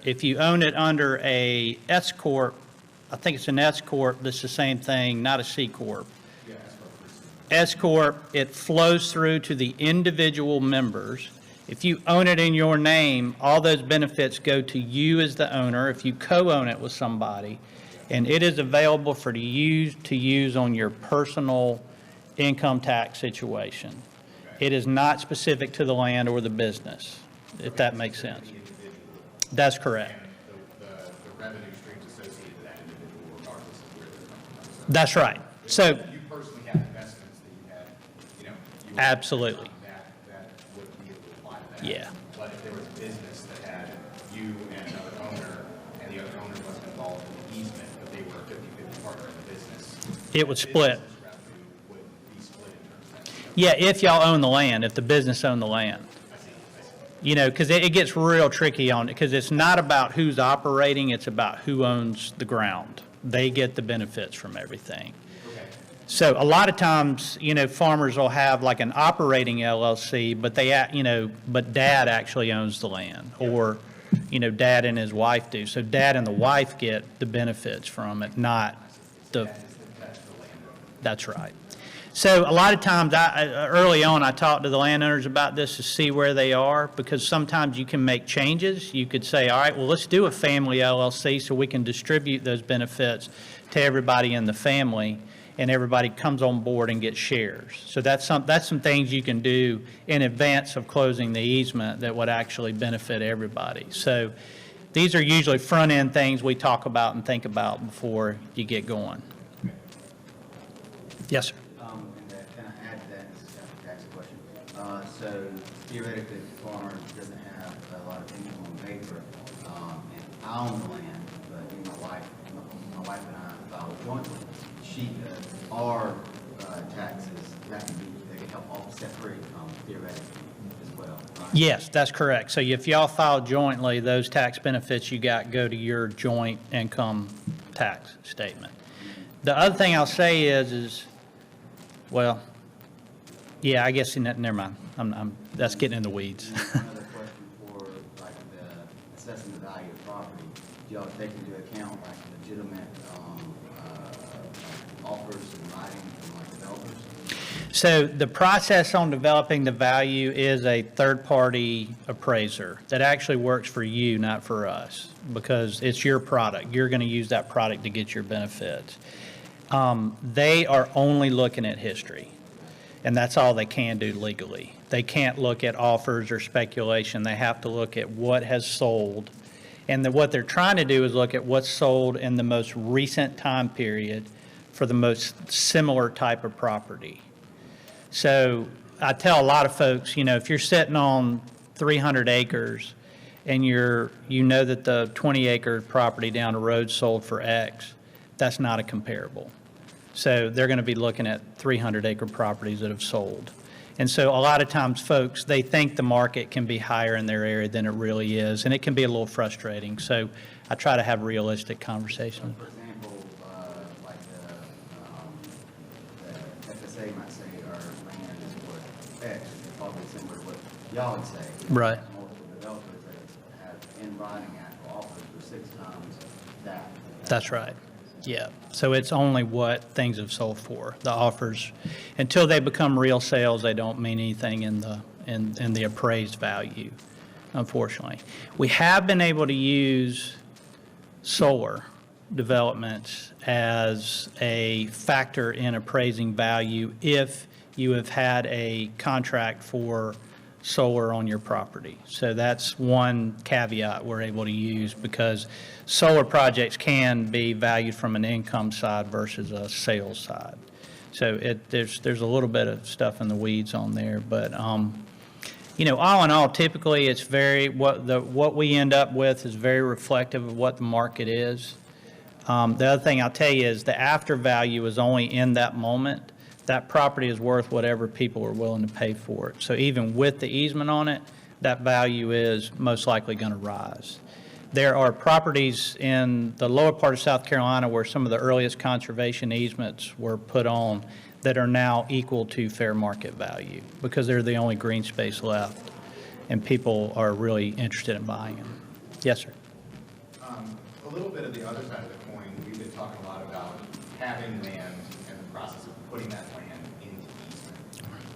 If you own it under a S Corp, I think it's an S Corp, that's the same thing, not a C Corp. S Corp, it flows through to the individual members. If you own it in your name, all those benefits go to you as the owner if you co-own it with somebody, and it is available for you to use on your personal income tax situation. It is not specific to the land or the business, if that makes sense. That's correct. The revenue streams associated with that individual regardless of where they're coming from. That's right. So, You personally have investments that you had, you know. You were- absolutely. That would be able to apply to that. Yeah. But if there was a business that had you and another owner, and the other owner wasn't involved in the easement, but they were a 50/50 partner in the business. It would split. business's revenue would be split in terms of that. Yeah, if y'all own the land, if the business owned the land. You know, because it gets real tricky on it, because it's not about who's operating, it's about who owns the ground. They get the benefits from everything. So a lot of times, you know, farmers will have like an operating LLC, but but dad actually owns the land, or, you know, dad and his wife do. So dad and the wife get the benefits from it, not the, that's right. So a lot of times, early on, I talked to the landowners about this to see where they are, because sometimes you can make changes. You could say, all right, well, let's do a family LLC so we can distribute those benefits to everybody in the family, and everybody comes on board and gets shares. So that's some things you can do in advance of closing the easement that would actually benefit everybody. So these are usually front-end things we talk about and think about before you get going. Yes, sir. Can I add to that? This is a tax question. So theoretically, the farmer doesn't have a lot of income on paper, and I own the land, but my wife and I file jointly. She, our taxes, they can help offset her income theoretically as well. Right? Yes, that's correct. So if y'all file jointly, those tax benefits you got go to your joint income tax statement. The other thing I'll say is well, yeah, I guess, never mind. That's getting in the weeds. Another question for like the assessing the value of property. Do y'all take into account like legitimate offers in writing from like developers? So the process on developing the value is a third-party appraiser that actually works for you, not for us, because it's your product. You're going to use that product to get your benefits. They are only looking at history, and that's all they can do legally. They can't look at offers or speculation. They have to look at what has sold, and what they're trying to do is look at what's sold in the most recent time period for the most similar type of property. So I tell a lot of folks, if you're sitting on 300 acres and you know that the 20-acre property down the road sold for X, that's not a comparable. So they're going to be looking at 300-acre properties that have sold. And so a lot of times folks, they think the market can be higher in their area than it really is, and it can be a little frustrating. So I try to have realistic conversations. For example, like the FSA might say our land is worth X, it's probably similar to what y'all would say. Right. Multiple developers that have in writing actual offers for 6 times that. That's right. Yeah. So it's only what things have sold for. The offers, until they become real sales, they don't mean anything in the appraised value, unfortunately. We have been able to use solar developments as a factor in appraising value if you have had a contract for solar on your property. So that's one caveat we're able to use, because solar projects can be valued from an income side versus a sales side. So there's a little bit of stuff in the weeds on there, but all in all, typically it's what we end up with is very reflective of what the market is. The other thing I'll tell you is the after value is only in that moment. That property is worth whatever people are willing to pay for it. So even with the easement on it, that value is most likely going to rise. There are properties in the lower part of South Carolina where some of the earliest conservation easements were put on that are now equal to fair market value because they're the only green space left, and people are really interested in buying them. Yes, sir. A little bit of the other side of the coin, we've been talking a lot about having land and the process of putting that land into easement.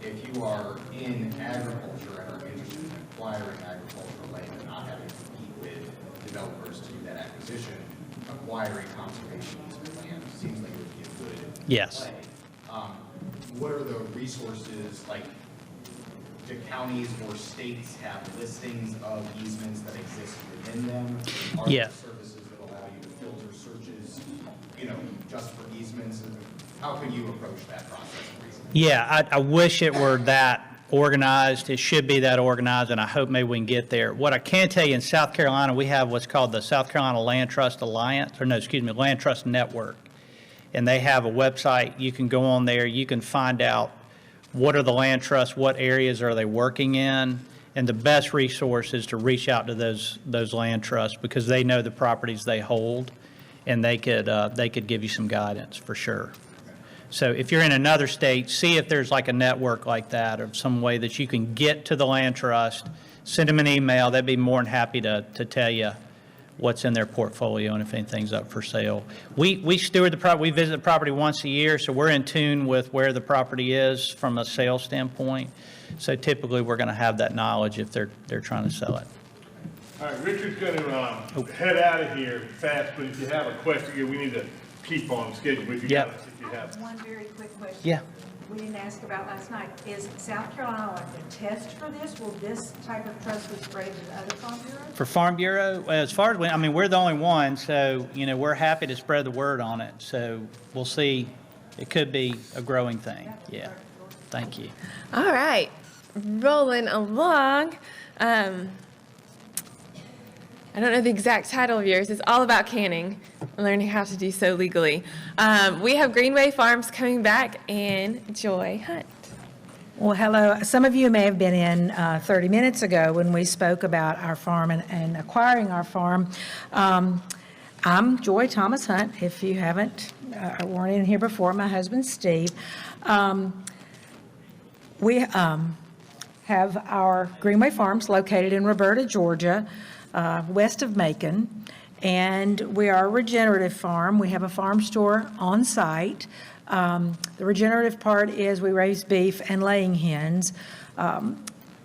If you are in agriculture and are interested in acquiring agricultural land and not having to compete with developers to do that acquisition, acquiring conservation easement land seems like it would be a good Yes. play. What are the resources, like, do counties or states have listings of easements that exist within them? Are Yeah. there services that allow you to filter searches, just for easements? How can you approach that process reasonably? Yeah, I wish it were that organized. It should be that organized, and I hope maybe we can get there. What I can tell you, in South Carolina, we have what's called the South Carolina Land Trust Alliance, Land Trust Network. And they have a website. You can go on there. You can find out what are the land trusts, what areas are they working in, and the best resource is to reach out to those land trusts because they know the properties they hold, and they could give you some guidance for sure. So if you're in another state, see if there's like a network like that or some way that you can get to the land trust, send them an email. They'd be more than happy to tell you what's in their portfolio and if anything's up for sale. We steward the property. We visit the property once a year, so we're in tune with where the property is from a sales standpoint. So typically, we're going to have that knowledge if they're trying to sell it. All right, Richard's going to head out of here fast, but if you have a question, we need to keep on schedule. If you Yep. got us, if you have. One very quick question. Yeah. We didn't ask about last night. Is South Carolina like a test for this? Will this type of trust be sprayed in other farm bureaus? For Farm Bureau, as far as we're the only one, so, we're happy to spread the word on it. So we'll see. It could be a growing thing. Yeah. Thank you. All right, rolling along. I don't know the exact title of yours. It's all about canning, learning how to do so legally. We have Greenway Farms coming back and Joy Hunt. Well, hello. Some of you may have been in 30 minutes ago when we spoke about our farm and acquiring our farm. I'm Joy Thomas Hunt. If you haven't, weren't in here before, my husband's Steve. We have our Greenway Farms located in Roberta, Georgia, west of Macon. And we are a regenerative farm. We have a farm store on site. The regenerative part is we raise beef and laying hens,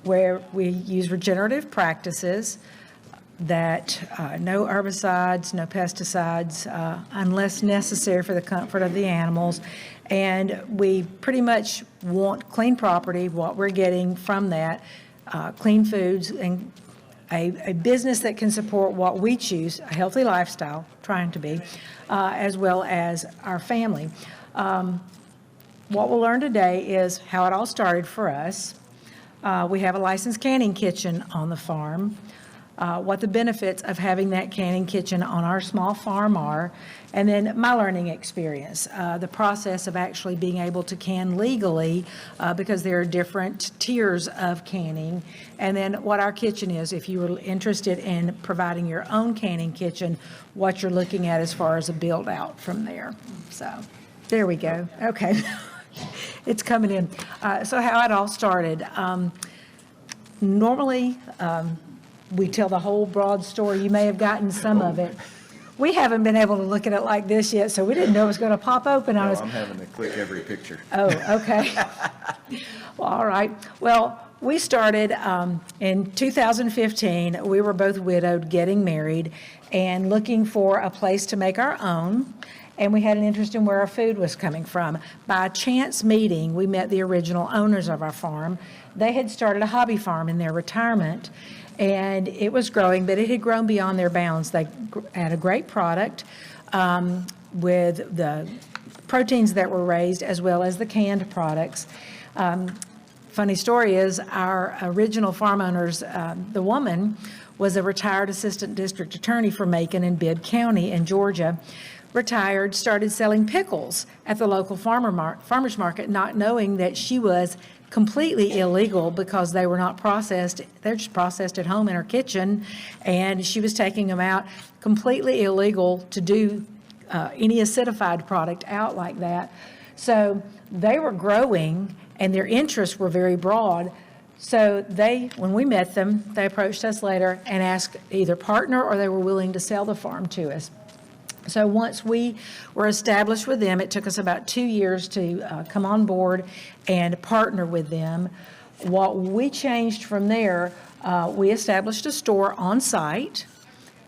where we use regenerative practices that no herbicides, no pesticides, unless necessary for the comfort of the animals. And we pretty much want clean property, what we're getting from that, clean foods, and a business that can support what we choose, a healthy lifestyle, trying to be, as well as our family. what we'll learn today is how it all started for us. We have a licensed canning kitchen on the farm, what the benefits of having that canning kitchen on our small farm are, and then my learning experience, the process of actually being able to can legally, because there are different tiers of canning, and then what our kitchen is, if you were interested in providing your own canning kitchen, what you're looking at as far as a build out from there. So there we go. Okay. It's coming in. So how it all started. Normally, we tell the whole broad story. You may have gotten some of it. We haven't been able to look at it like this yet, so we didn't know it was going to pop open on us. I'm having to click every picture. Oh, okay. Well, all right. Well, we started in 2015. We were both widowed, getting married, and looking for a place to make our own. And we had an interest in where our food was coming from. By a chance meeting, we met the original owners of our farm. They had started a hobby farm in their retirement, and it was growing, but it had grown beyond their bounds. They had a great product with the proteins that were raised as well as the canned products. Funny story is our original farm owners, the woman was a retired assistant district attorney for Macon and Bibb County in Georgia. Retired, started selling pickles at the local farmer's market, not knowing that she was completely illegal because they were not processed. They're just processed at home in her kitchen, and she was taking them out, completely illegal to do any acidified product out like that. So they were growing, and their interests were very broad. So when we met them, they approached us later and asked either partner or they were willing to sell the farm to us. So once we were established with them, it took us about 2 years to come on board and partner with them. What we changed from there, we established a store on site,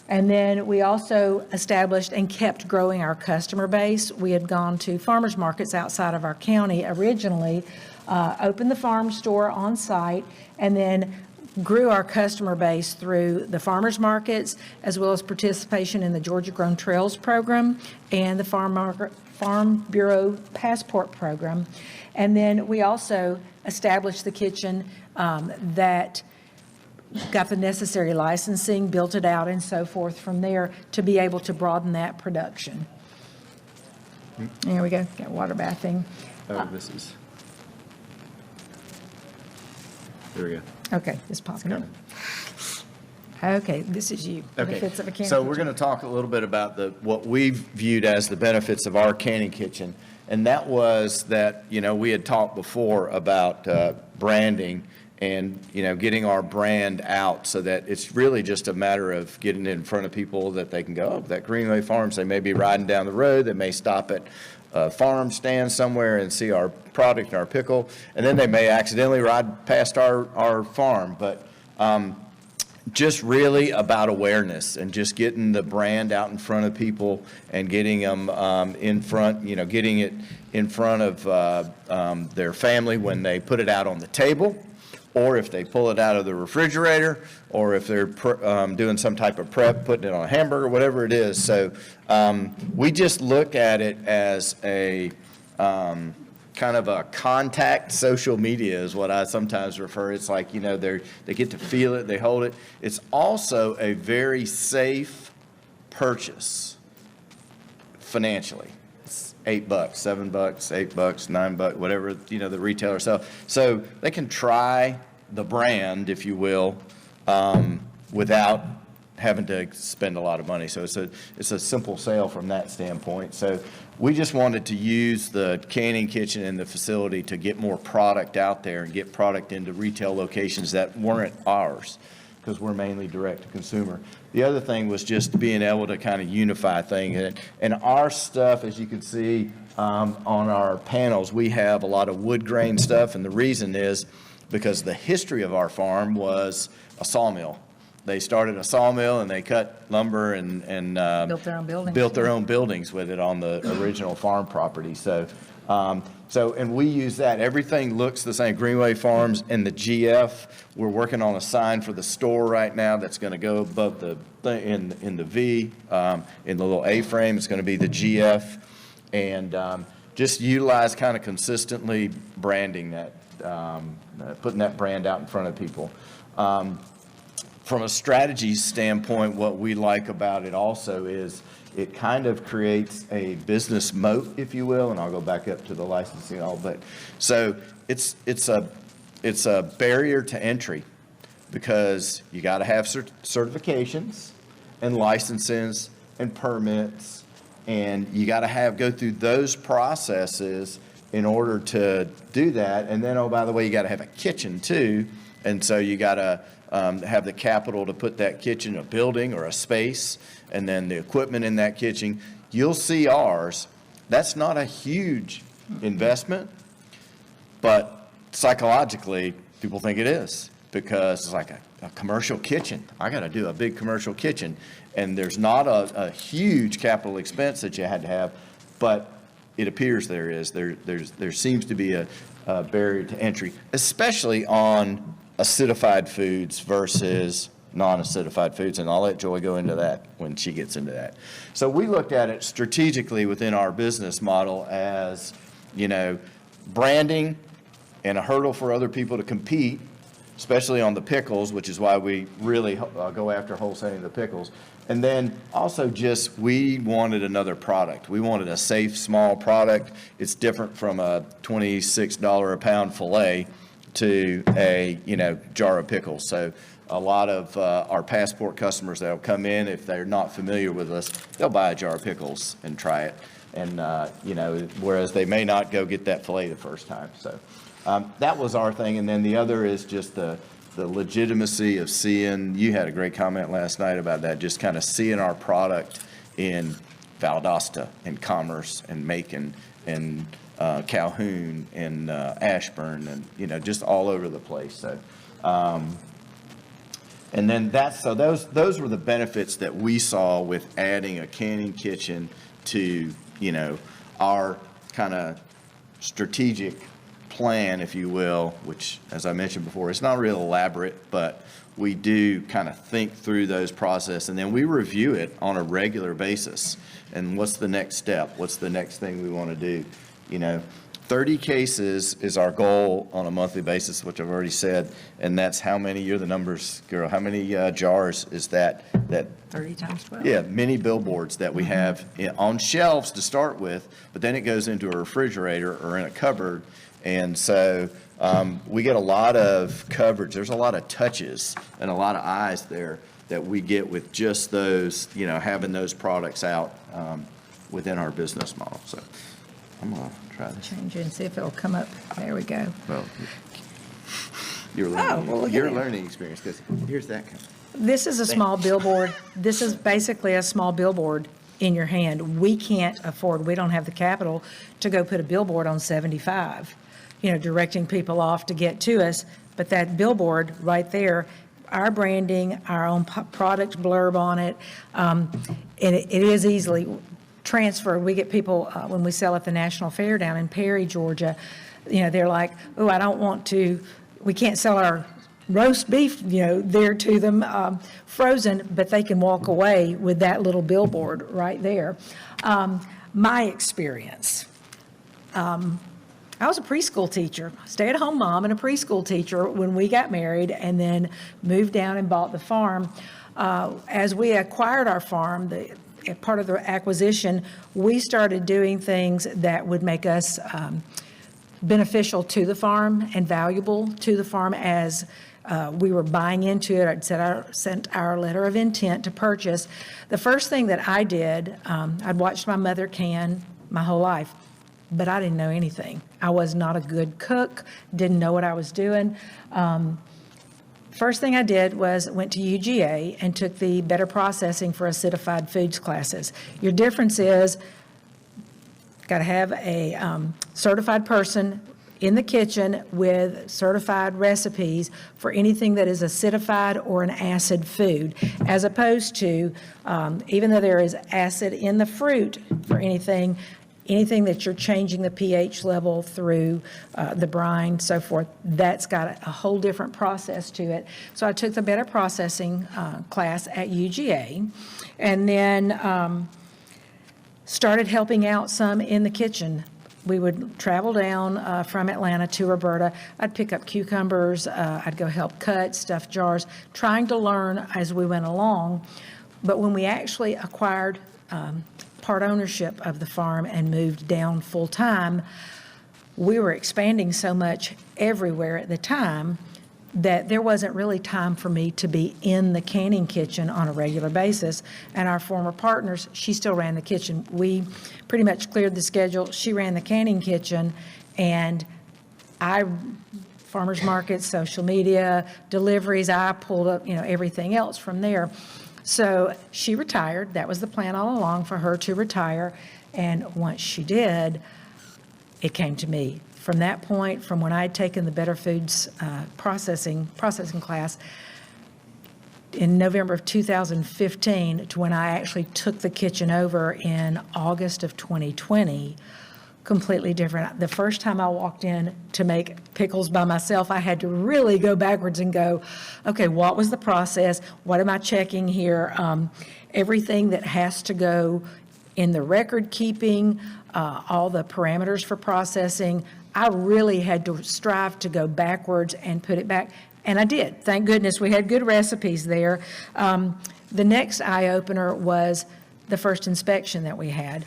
and then we also established and kept growing our customer base. We had gone to farmers markets outside of our county originally, opened the farm store on site, and then grew our customer base through the farmers markets, as well as participation in the Georgia Grown Trails program and the Farm Bureau Passport program. And then we also established the kitchen that got the necessary licensing, built it out, and so forth from there to be able to broaden that production. There we go, got water bathing. Oh, this is. There we go. Okay, it's popping up. Okay, this is you. Benefits of a canning So we're kitchen. going to talk a little bit about what we've viewed as the benefits of our canning kitchen. And that was that, we had talked before about branding and, getting our brand out so that it's really just a matter of getting it in front of people that they can go, oh, that Greenway Farms, they may be riding down the road, they may stop at a farm stand somewhere and see our product and our pickle, and then they may accidentally ride past our farm. But just really about awareness and just getting the brand out in front of people and getting them in front, getting it in front of their family when they put it out on the table, or if they pull it out of the refrigerator, or if they're doing some type of prep, putting it on a hamburger, whatever it is. So we just look at it as a kind of a contact social media is what I sometimes refer. It's like, they get to feel it, they hold it. It's also a very safe purchase financially. It's $8, $7, $8, $9, whatever, the retailer sells. So they can try the brand, if you will, without having to spend a lot of money. So it's a simple sale from that standpoint. So we just wanted to use the canning kitchen and the facility to get more product out there and get product into retail locations that weren't ours, because we're mainly direct to consumer. The other thing was just being able to kind of unify things. And our stuff, as you can see on our panels, we have a lot of wood grain stuff. And the reason is because the history of our farm was a sawmill. They started a sawmill and they cut lumber and Built their own buildings. Built their own buildings with it on the original farm property. So and we use that. Everything looks the same. Greenway Farms and the GF. We're working on a sign for the store right now that's going to go above in the V, in the little A-frame. It's going to be the GF. And just utilize kind of consistently branding that, putting that brand out in front of people. From a strategy standpoint, what we like about it also is it kind of creates a business moat, if you will, and I'll go back up to the licensing all, but so it's a barrier to entry because you got to have certifications and licenses and permits, and you got to go through those processes in order to do that. And then, oh, by the way, you got to have a kitchen too, and so you got to have the capital to put that kitchen, a building or a space, and then the equipment in that kitchen. You'll see ours. That's not a huge investment, but psychologically, people think it is because it's like a commercial kitchen. I got to do a big commercial kitchen, and there's not a huge capital expense that you had to have, but it appears there is. There seems to be a barrier to entry, especially on acidified foods versus non-acidified foods, and I'll let Joy go into that when she gets into that. So we looked at it strategically within our business model as, branding and a hurdle for other people to compete, especially on the pickles, which is why we really go after wholesaling the pickles. And then also just we wanted another product. We wanted a safe, small product. It's different from a $26 a pound filet to a, jar of pickles. So a lot of our Passport customers that'll come in, if they're not familiar with us, they'll buy a jar of pickles and try it. And, whereas they may not go get that filet the first time. So that was our thing. And then the other is just the legitimacy of seeing, you had a great comment last night about that, just kind of seeing our product in Valdosta and Commerce and Macon and Calhoun and Ashburn and, just all over the place. So, and then those were the benefits that we saw with adding a canning kitchen to, our kind of strategic plan, if you will, which, as I mentioned before, it's not real elaborate, but we do kind of think through those processes, and then we review it on a regular basis. And what's the next step? What's the next thing we want to do? 30 cases is our goal on a monthly basis, which I've already said, and that's how many, you're the numbers girl, how many jars is that? 30 times 12. Yeah, mini billboards that we have on shelves to start with, but then it goes into a refrigerator or in a cupboard. And so we get a lot of coverage. There's a lot of touches and a lot of eyes there that we get with just those, having those products out within our business model. So I'm going to try this. Change it and see if it'll come up. There we go. Well, your learning, well, look at your it. learning experience, because here's that kind. This is a small billboard. This is basically a small billboard in your hand. We can't afford, we don't have the capital to go put a billboard on 75, directing people off to get to us. But that billboard right there, our branding, our own product blurb on it, and it is easily transferred. We get people, when we sell at the National Fair down in Perry, Georgia, they're like, oh, I don't want to, we can't sell our roast beef, there to them frozen, but they can walk away with that little billboard right there. My experience, I was a preschool teacher, stay-at-home mom and a preschool teacher when we got married and then moved down and bought the farm. As we acquired our farm, part of the acquisition, we started doing things that would make us beneficial to the farm and valuable to the farm as we were buying into it. I'd sent our letter of intent to purchase. The first thing that I did, I'd watched my mother can my whole life, but I didn't know anything. I was not a good cook, didn't know what I was doing. First thing I did was went to UGA and took the Better Processing for Acidified Foods classes. Your difference is, got to have a certified person in the kitchen with certified recipes for anything that is acidified or an acid food, as opposed to, even though there is acid in the fruit for anything that you're changing the pH level through the brine, so forth, that's got a whole different process to it. So I took the Better Processing class at UGA, and then started helping out some in the kitchen. we would travel down from Atlanta to Roberta. I'd pick up cucumbers, I'd go help cut, stuff jars, trying to learn as we went along. But when we actually acquired part ownership of the farm and moved down full-time, we were expanding so much everywhere at the time that there wasn't really time for me to be in the canning kitchen on a regular basis. And our former partners, she still ran the kitchen. We pretty much cleared the schedule. She ran the canning kitchen, and I, farmers markets, social media, deliveries, I pulled up, everything else from there. So she retired. That was the plan all along, for her to retire. And once she did, it came to me. From that point, from when I had taken the Better Foods processing class in November of 2015 to when I actually took the kitchen over in August of 2020, completely different. The first time I walked in to make pickles by myself, I had to really go backwards and go, okay, what was the process? What am I checking here? Everything that has to go in the record keeping, all the parameters for processing, I really had to strive to go backwards and put it back, and I did. Thank goodness we had good recipes there. The next eye-opener was the first inspection that we had.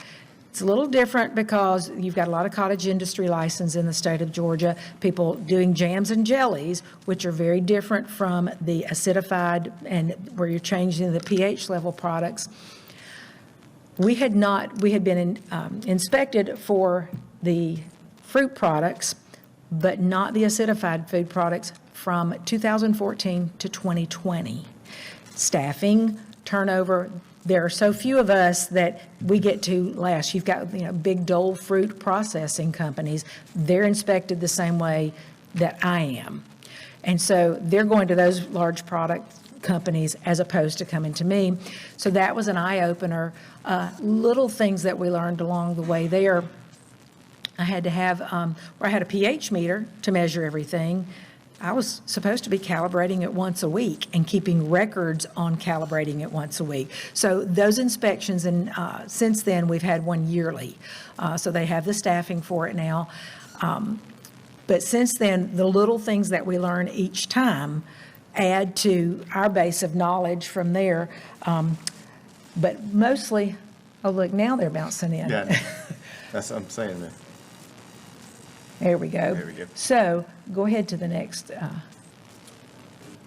It's a little different because you've got a lot of cottage industry license in the state of Georgia, people doing jams and jellies, which are very different from the acidified and where you're changing the pH level products. We had been inspected for the fruit products, but not the acidified food products from 2014 to 2020. Staffing, turnover, there are so few of us that we get to last. You've got, big Dole fruit processing companies. They're inspected the same way that I am. And so they're going to those large product companies as opposed to coming to me. So that was an eye-opener. Little things that we learned along the way there. I had to have, where I had a pH meter to measure everything. I was supposed to be calibrating it once a week and keeping records on calibrating it once a week. So those inspections, and since then, we've had one yearly. So they have the staffing for it now. But since then, the little things that we learn each time add to our base of knowledge from there. But mostly, oh, look, now they're bouncing in. Yeah, that's what I'm saying, man. There we go. There we go. So go ahead to the next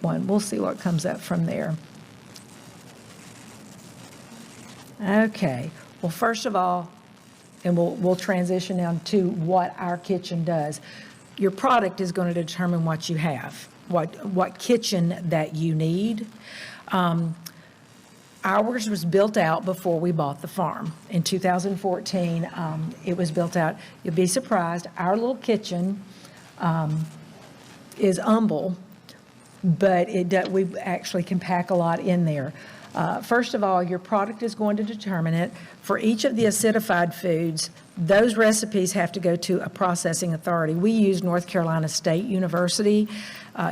one. We'll see what comes up from there. Okay. Well, first of all, and we'll transition now to what our kitchen does. Your product is going to determine what you have, what kitchen that you need. Ours was built out before we bought the farm. In 2014, it was built out. You'll be surprised, our little kitchen is humble, but we actually can pack a lot in there. First of all, your product is going to determine it. For each of the acidified foods, those recipes have to go to a processing authority. We used North Carolina State University,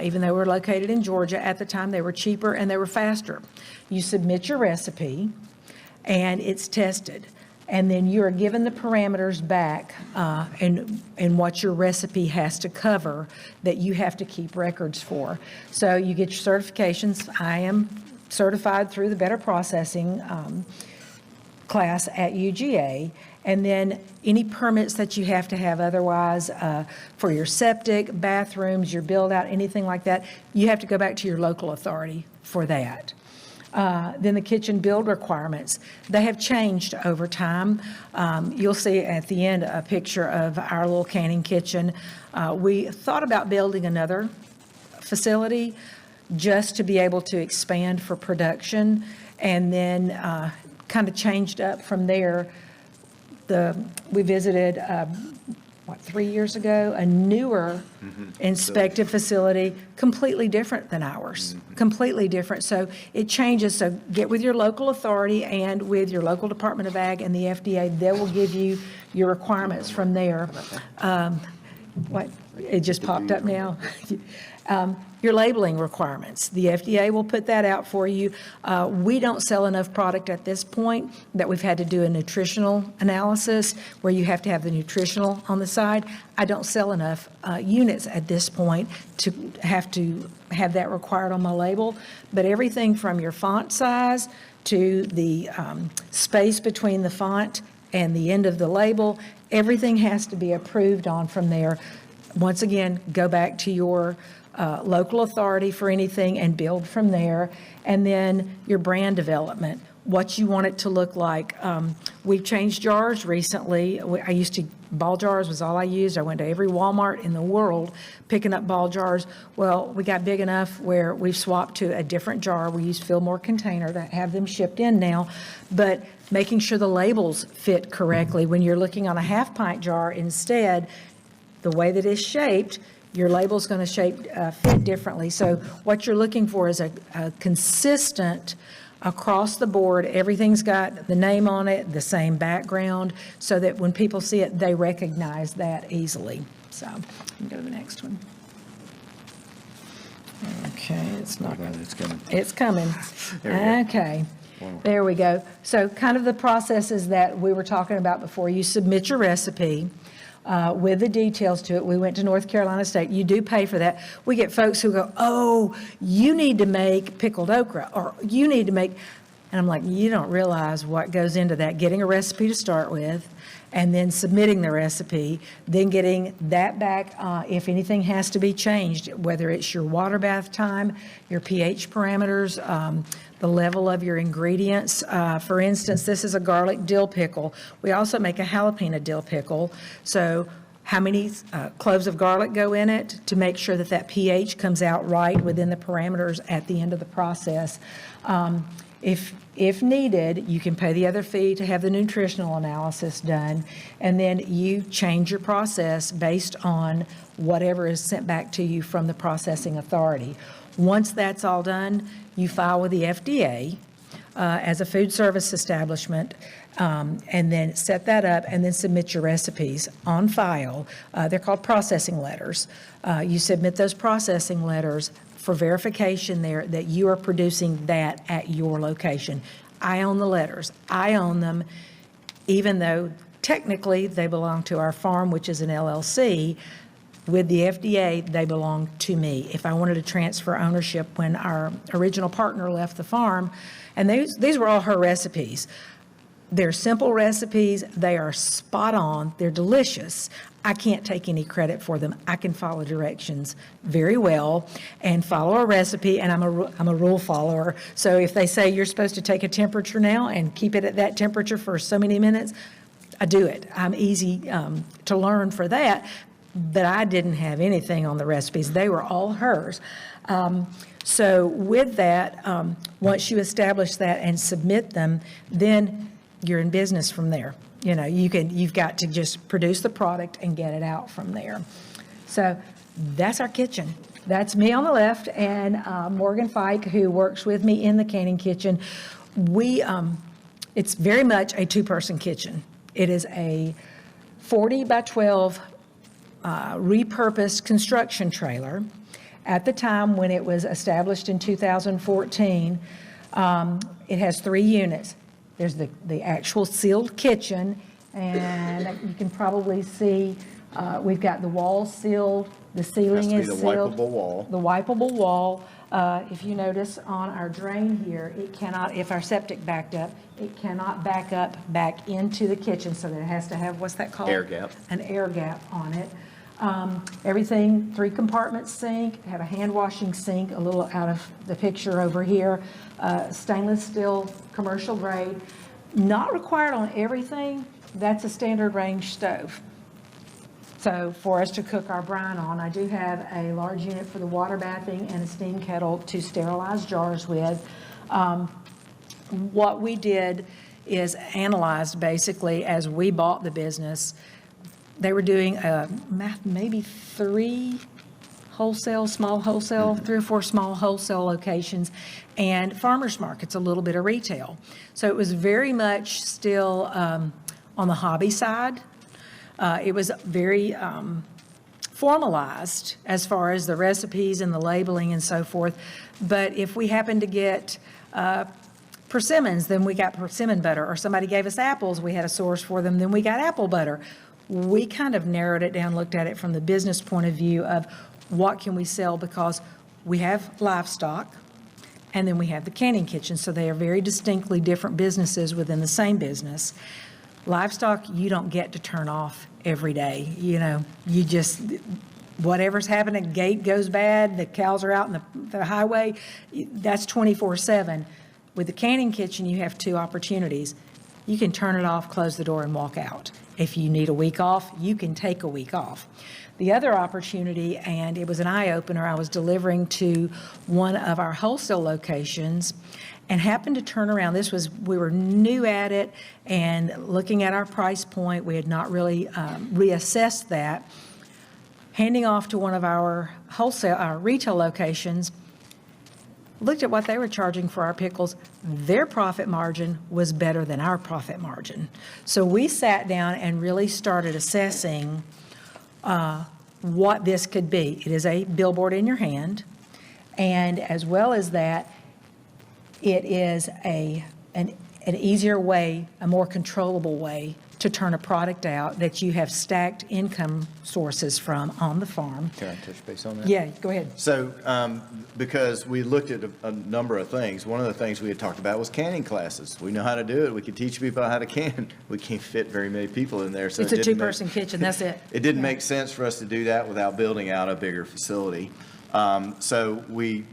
even though we're located in Georgia. At the time, they were cheaper and they were faster. You submit your recipe, and it's tested. And then you're given the parameters back and what your recipe has to cover that you have to keep records for. So you get your certifications. I am certified through the Better Processing class at UGA. And then any permits that you have to have otherwise for your septic, bathrooms, your build out, anything like that, you have to go back to your local authority for that. Then the kitchen build requirements, they have changed over time. You'll see at the end a picture of our little canning kitchen. We thought about building another facility just to be able to expand for production, and then kind of changed up from there. We visited, 3 years ago, a newer inspected facility, completely different than ours, completely different. So it changes. So get with your local authority and with your local Department of Ag and the FDA. They will give you your requirements from there. What? It just popped up now. Your labeling requirements. The FDA will put that out for you. We don't sell enough product at this point that we've had to do a nutritional analysis where you have to have the nutritional on the side. I don't sell enough units at this point to have that required on my label. But everything from your font size to the space between the font and the end of the label, everything has to be approved on from there. Once again, go back to your local authority for anything and build from there. And then your brand development, what you want it to look like. We've changed jars recently. Ball jars was all I used. I went to every Walmart in the world picking up ball jars. Well, we got big enough where we've swapped to a different jar. We use Fillmore container to have them shipped in now. But making sure the labels fit correctly. When you're looking on a half-pint jar instead, the way that it's shaped, your label's going to fit differently. So what you're looking for is a consistent, across the board, everything's got the name on it, the same background, so that when people see it, they recognize that easily. So, go to the next one. Okay, it's not, it's coming. Okay, there we go. So kind of the processes that we were talking about before. You submit your recipe with the details to it. We went to North Carolina State. You do pay for that. We get folks who go, oh, you need to make pickled okra, or you need to make, and I'm like, you don't realize what goes into that. Getting a recipe to start with, and then submitting the recipe, then getting that back if anything has to be changed, whether it's your water bath time, your pH parameters, the level of your ingredients. For instance, this is a garlic dill pickle. We also make a jalapeno dill pickle. So how many cloves of garlic go in it to make sure that that pH comes out right within the parameters at the end of the process. If needed, you can pay the other fee to have the nutritional analysis done, and then you change your process based on whatever is sent back to you from the processing authority. Once that's all done, you file with the FDA as a food service establishment, and then set that up and then submit your recipes on file. They're called processing letters. You submit those processing letters for verification there that you are producing that at your location. I own the letters. I own them, even though technically they belong to our farm, which is an LLC. With the FDA, they belong to me. If I wanted to transfer ownership when our original partner left the farm, and these were all her recipes. They're simple recipes. They are spot on. They're delicious. I can't take any credit for them. I can follow directions very well and follow a recipe, and I'm a rule follower. So if they say you're supposed to take a temperature now and keep it at that temperature for so many minutes, I do it. I'm easy to learn for that, but I didn't have anything on the recipes. They were all hers. So with that, once you establish that and submit them, then you're in business from there. You know, you've got to just produce the product and get it out from there. So that's our kitchen. That's me on the left, and Morgan Fike, who works with me in the canning kitchen. It's very much a two-person kitchen. It is a 40 by 12 repurposed construction trailer. At the time when it was established in 2014, it has 3 units. There's the actual sealed kitchen, and you can probably see we've got the walls sealed, the ceiling is sealed. The wipeable wall. The wipeable wall. If you notice on our drain here, it cannot, if our septic backed up, it cannot back up back into the kitchen, so that it has to have, what's that called? Air gap. An air gap on it. Everything, 3 compartment sink, have a hand washing sink, a little out of the picture over here, stainless steel, commercial grade, not required on everything. That's a standard range stove. So for us to cook our brine on, I do have a large unit for the water bathing and a steam kettle to sterilize jars with. What we did is analyzed basically as we bought the business. They were doing maybe 3 small wholesale, 3 or 4 small wholesale locations, and farmers markets, a little bit of retail. So it was very much still on the hobby side. It was very formalized as far as the recipes and the labeling and so forth. But if we happen to get persimmons, then we got persimmon butter, or somebody gave us apples, we had a source for them, then we got apple butter. We kind of narrowed it down, looked at it from the business point of view of what can we sell, because we have livestock, and then we have the canning kitchen, so they are very distinctly different businesses within the same business. Livestock, you don't get to turn off every day. You know, you just, whatever's happening, gate goes bad, the cows are out in the highway, that's 24/7. With the canning kitchen, you have two opportunities. You can turn it off, close the door, and walk out. If you need a week off, you can take a week off. The other opportunity, and it was an eye-opener, I was delivering to one of our wholesale locations and happened to turn around. We were new at it and looking at our price point. We had not really reassessed that. Handing off to one of our retail locations, looked at what they were charging for our pickles. Their profit margin was better than our profit margin. So we sat down and really started assessing what this could be. It is a billboard in your hand, and as well as that, it is an easier way, a more controllable way to turn a product out that you have stacked income sources from on the farm. Can I touch base on that? Yeah, go ahead. So, because we looked at a number of things, one of the things we had talked about was canning classes. We know how to do it. We can teach people how to can. We can't fit very many people in there. So It's a two-person kitchen, that's it. It didn't make sense for us to do that without building out a bigger facility. So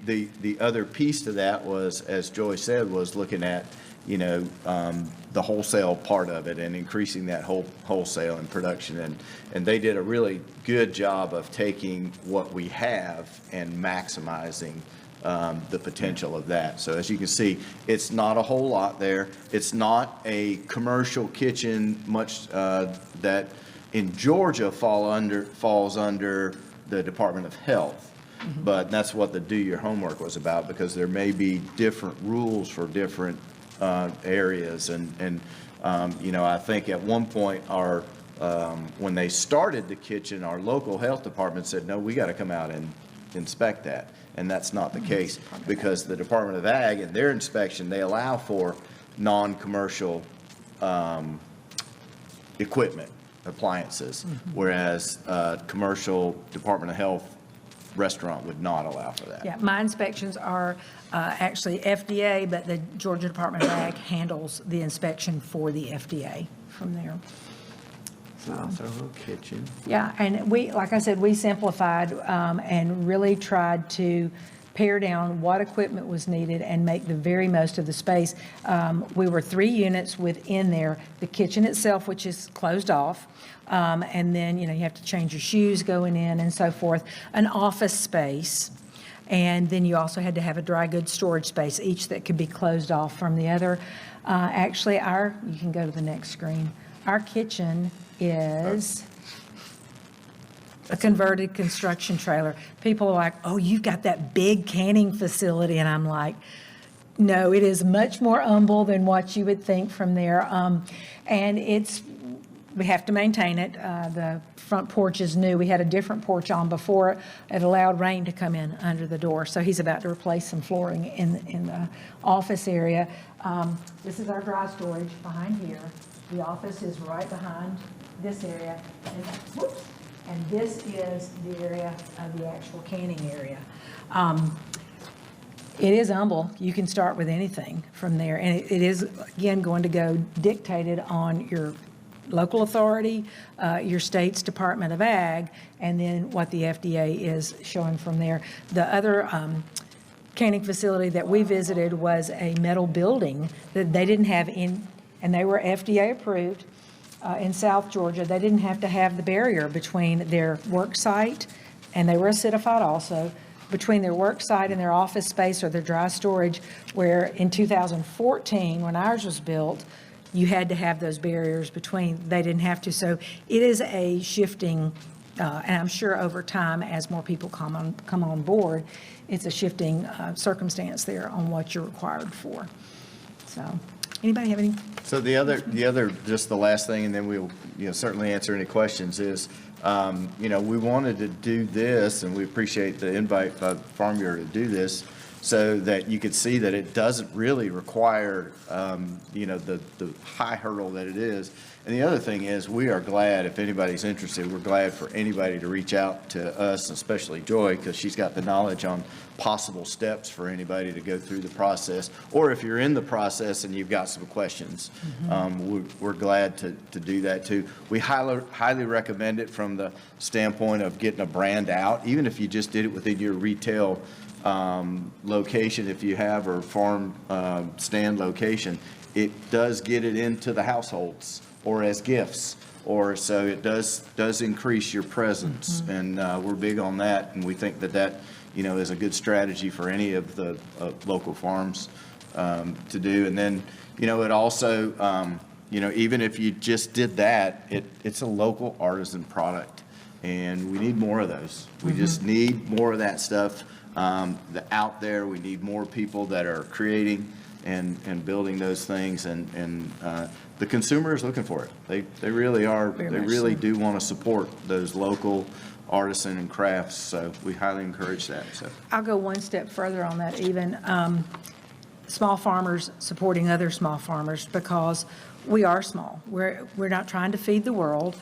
the other piece to that was, as Joy said, was looking at, you know, the wholesale part of it and increasing that wholesale and production. And they did a really good job of taking what we have and maximizing the potential of that. So as you can see, it's not a whole lot there. It's not a commercial kitchen much that in Georgia falls under the Department of Health. But that's what the do your homework was about, because there may be different rules for different areas. And you know, I think at one point when they started the kitchen, our local health department said, no, we got to come out and inspect that. And that's not the case, because the Department of Ag and their inspection, they allow for non-commercial equipment, appliances, whereas commercial Department of Health restaurant would not allow for that. Yeah, my inspections are actually FDA, but the Georgia Department of Ag handles the inspection for the FDA from there. So that's our little kitchen. Yeah, and we, like I said, we simplified and really tried to pare down what equipment was needed and make the very most of the space. We were 3 units within there, the kitchen itself, which is closed off, and then, you know, you have to change your shoes going in and so forth, an office space, and then you also had to have a dry goods storage space, each that could be closed off from the other. Actually, you can go to the next screen. Our kitchen is a converted construction trailer. People are like, oh, you've got that big canning facility. And I'm like, no, it is much more humble than what you would think from there. And we have to maintain it. The front porch is new. We had a different porch on before. It allowed rain to come in under the door. So he's about to replace some flooring in the office area. This is our dry storage behind here. The office is right behind this area. And this is the area of the actual canning area. It is humble. You can start with anything from there. And it is, again, going to go dictated on your local authority, your state's Department of Ag, and then what the FDA is showing from there. The other canning facility that we visited was a metal building that they didn't have in, and they were FDA approved. In South Georgia, they didn't have to have the barrier between their work site, and they were acidified also, between their work site and their office space or their dry storage, where in 2014, when ours was built, you had to have those barriers between. They didn't have to. So it is a shifting, and I'm sure over time, as more people come on board, it's a shifting circumstance there on what you're required for. So, anybody have any? So the other, just the last thing, and then we'll, certainly answer any questions, is We wanted to do this, and we appreciate the invite by Farm Bureau to do this, so that you could see that it doesn't really require, the high hurdle that it is. And the other thing is, we are glad, if anybody's interested, we're glad for anybody to reach out to us, especially Joy, because she's got the knowledge on possible steps for anybody to go through the process. Or if you're in the process and you've got some questions, we're glad to do that too. We highly recommend it from the standpoint of getting a brand out, even if you just did it within your retail location, if you have, or farm stand location. It does get it into the households or as gifts, or so it does increase your presence. And we're big on that, and we think that is a good strategy for any of the local farms to do. And then, it also, even if you just did that, it's a local artisan product, and we need more of those. We just need more of that stuff out there. We need more people that are creating and building those things, and the consumer is looking for it. They really are. They really do want to support those local artisan and crafts, so we highly encourage that. So I'll go one step further on that even. Small farmers supporting other small farmers, because we are small. We're not trying to feed the world.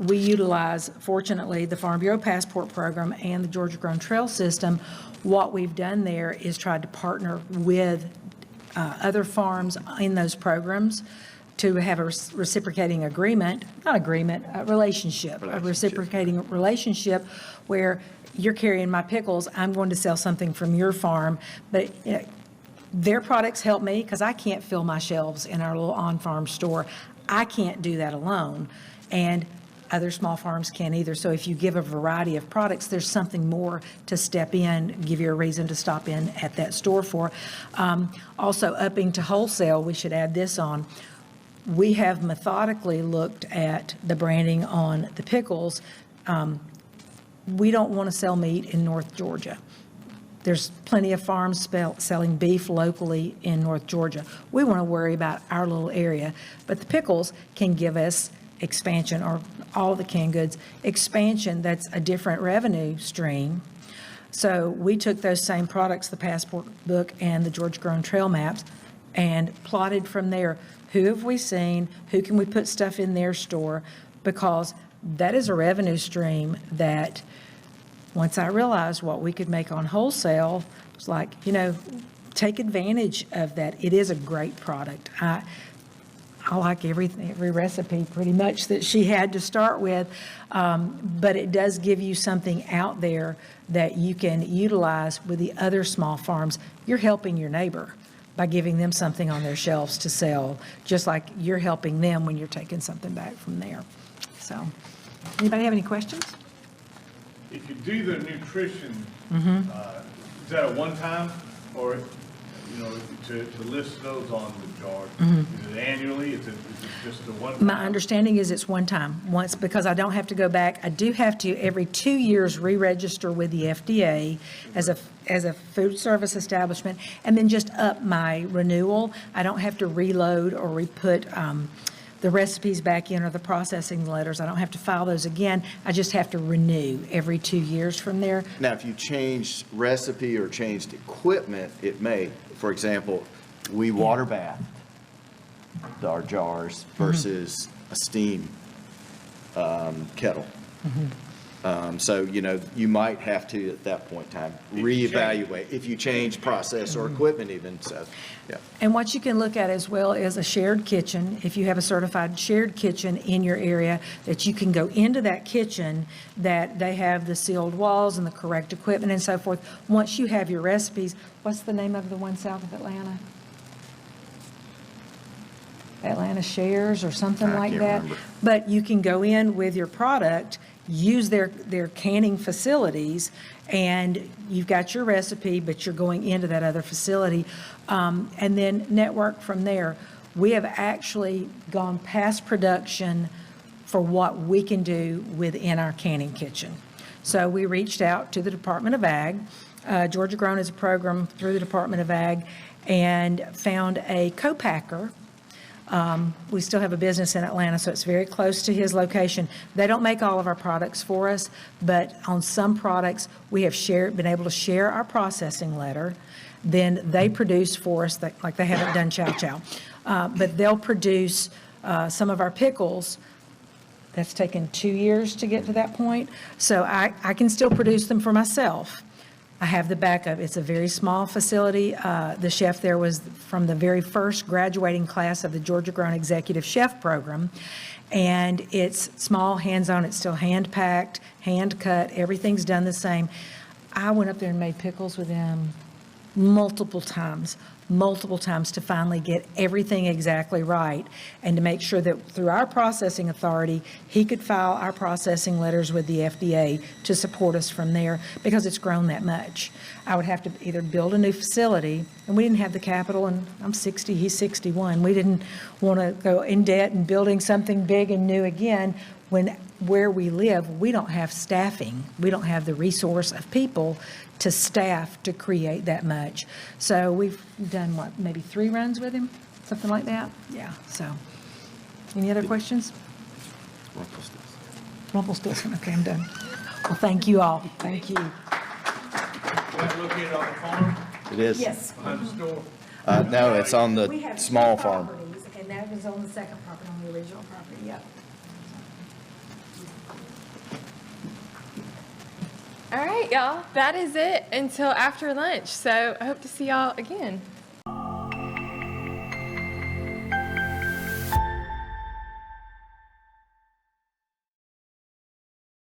We utilize, fortunately, the Farm Bureau Passport Program and the Georgia Grown Trail System. What we've done there is tried to partner with other farms in those programs to have a reciprocating agreement, not agreement, a relationship, a reciprocating relationship where you're carrying my pickles, I'm going to sell something from your farm, but their products help me because I can't fill my shelves in our little on-farm store. I can't do that alone, and other small farms can't either. So if you give a variety of products, there's something more to step in, give you a reason to stop in at that store for. Also, upping to wholesale, we should add this on. We have methodically looked at the branding on the pickles. We don't want to sell meat in North Georgia. There's plenty of farms selling beef locally in North Georgia. We want to worry about our little area, but the pickles can give us expansion, or all the canned goods, expansion that's a different revenue stream. So we took those same products, the Passport Book and the Georgia Grown Trail Maps, and plotted from there, who have we seen, who can we put stuff in their store, because that is a revenue stream that, once I realized what we could make on wholesale, it was like, take advantage of that. It is a great product. I like every recipe pretty much that she had to start with, but it does give you something out there that you can utilize with the other small farms. You're helping your neighbor by giving them something on their shelves to sell, just like you're helping them when you're taking something back from there. So, anybody have any questions? If you do the nutrition, is that a one-time, or, to list those on the jar? Is it annually? Is it just a one-time? My understanding is it's one time, once, because I don't have to go back. I do have to, every 2 years, re-register with the FDA as a food service establishment, and then just up my renewal. I don't have to reload or re-put the recipes back in, or the processing letters. I don't have to file those again. I just have to renew every 2 years from there. now, if you changed recipe or changed equipment, it may. For example, we water bath our jars versus a steam kettle. So, you might have to, at that point in time, reevaluate if you change process or equipment even, so, yeah. And what you can look at as well is a shared kitchen. If you have a certified shared kitchen in your area, that you can go into that kitchen, that they have the sealed walls and the correct equipment and so forth. Once you have your recipes, what's the name of the one south of Atlanta? Atlanta Shares or something I like can't that. remember. But you can go in with your product, use their canning facilities, and you've got your recipe, but you're going into that other facility, and then network from there. We have actually gone past production for what we can do within our canning kitchen. So we reached out to the Department of Ag. Georgia Grown is a program through the Department of Ag, and found a co-packer We still have a business in Atlanta, so it's very close to his location. They don't make all of our products for us, but on some products, we have been able to share our processing letter. Then they produce for us, like they haven't done Chow Chow. But they'll produce some of our pickles. That's taken 2 years to get to that point. So I can still produce them for myself. I have the backup. It's a very small facility. The chef there was from the very first graduating class of the Georgia Grown Executive Chef Program. And it's small, hands-on. It's still hand-packed, hand-cut. Everything's done the same. I went up there and made pickles with them multiple times to finally get everything exactly right and to make sure that through our processing authority, he could file our processing letters with the FDA to support us from there because it's grown that much. I would have to either build a new facility, and we didn't have the capital, and I'm 60, he's 61. We didn't want to go in debt and building something big and new again when where we live, we don't have staffing. We don't have the resource of people to staff to create that much. So we've done, what, maybe 3 runs with him? Something like that? Yeah, so. Any other questions? Rumpelstiltskin. Okay, I'm done. Well, thank you all. Thank you. That located on the farm, It is? Yes. behind the store? No, it's on We the have small 2 farm. properties, and that was on the second property, on the original property, yep. All right, y'all, that is it until after lunch. So I hope to see y'all again.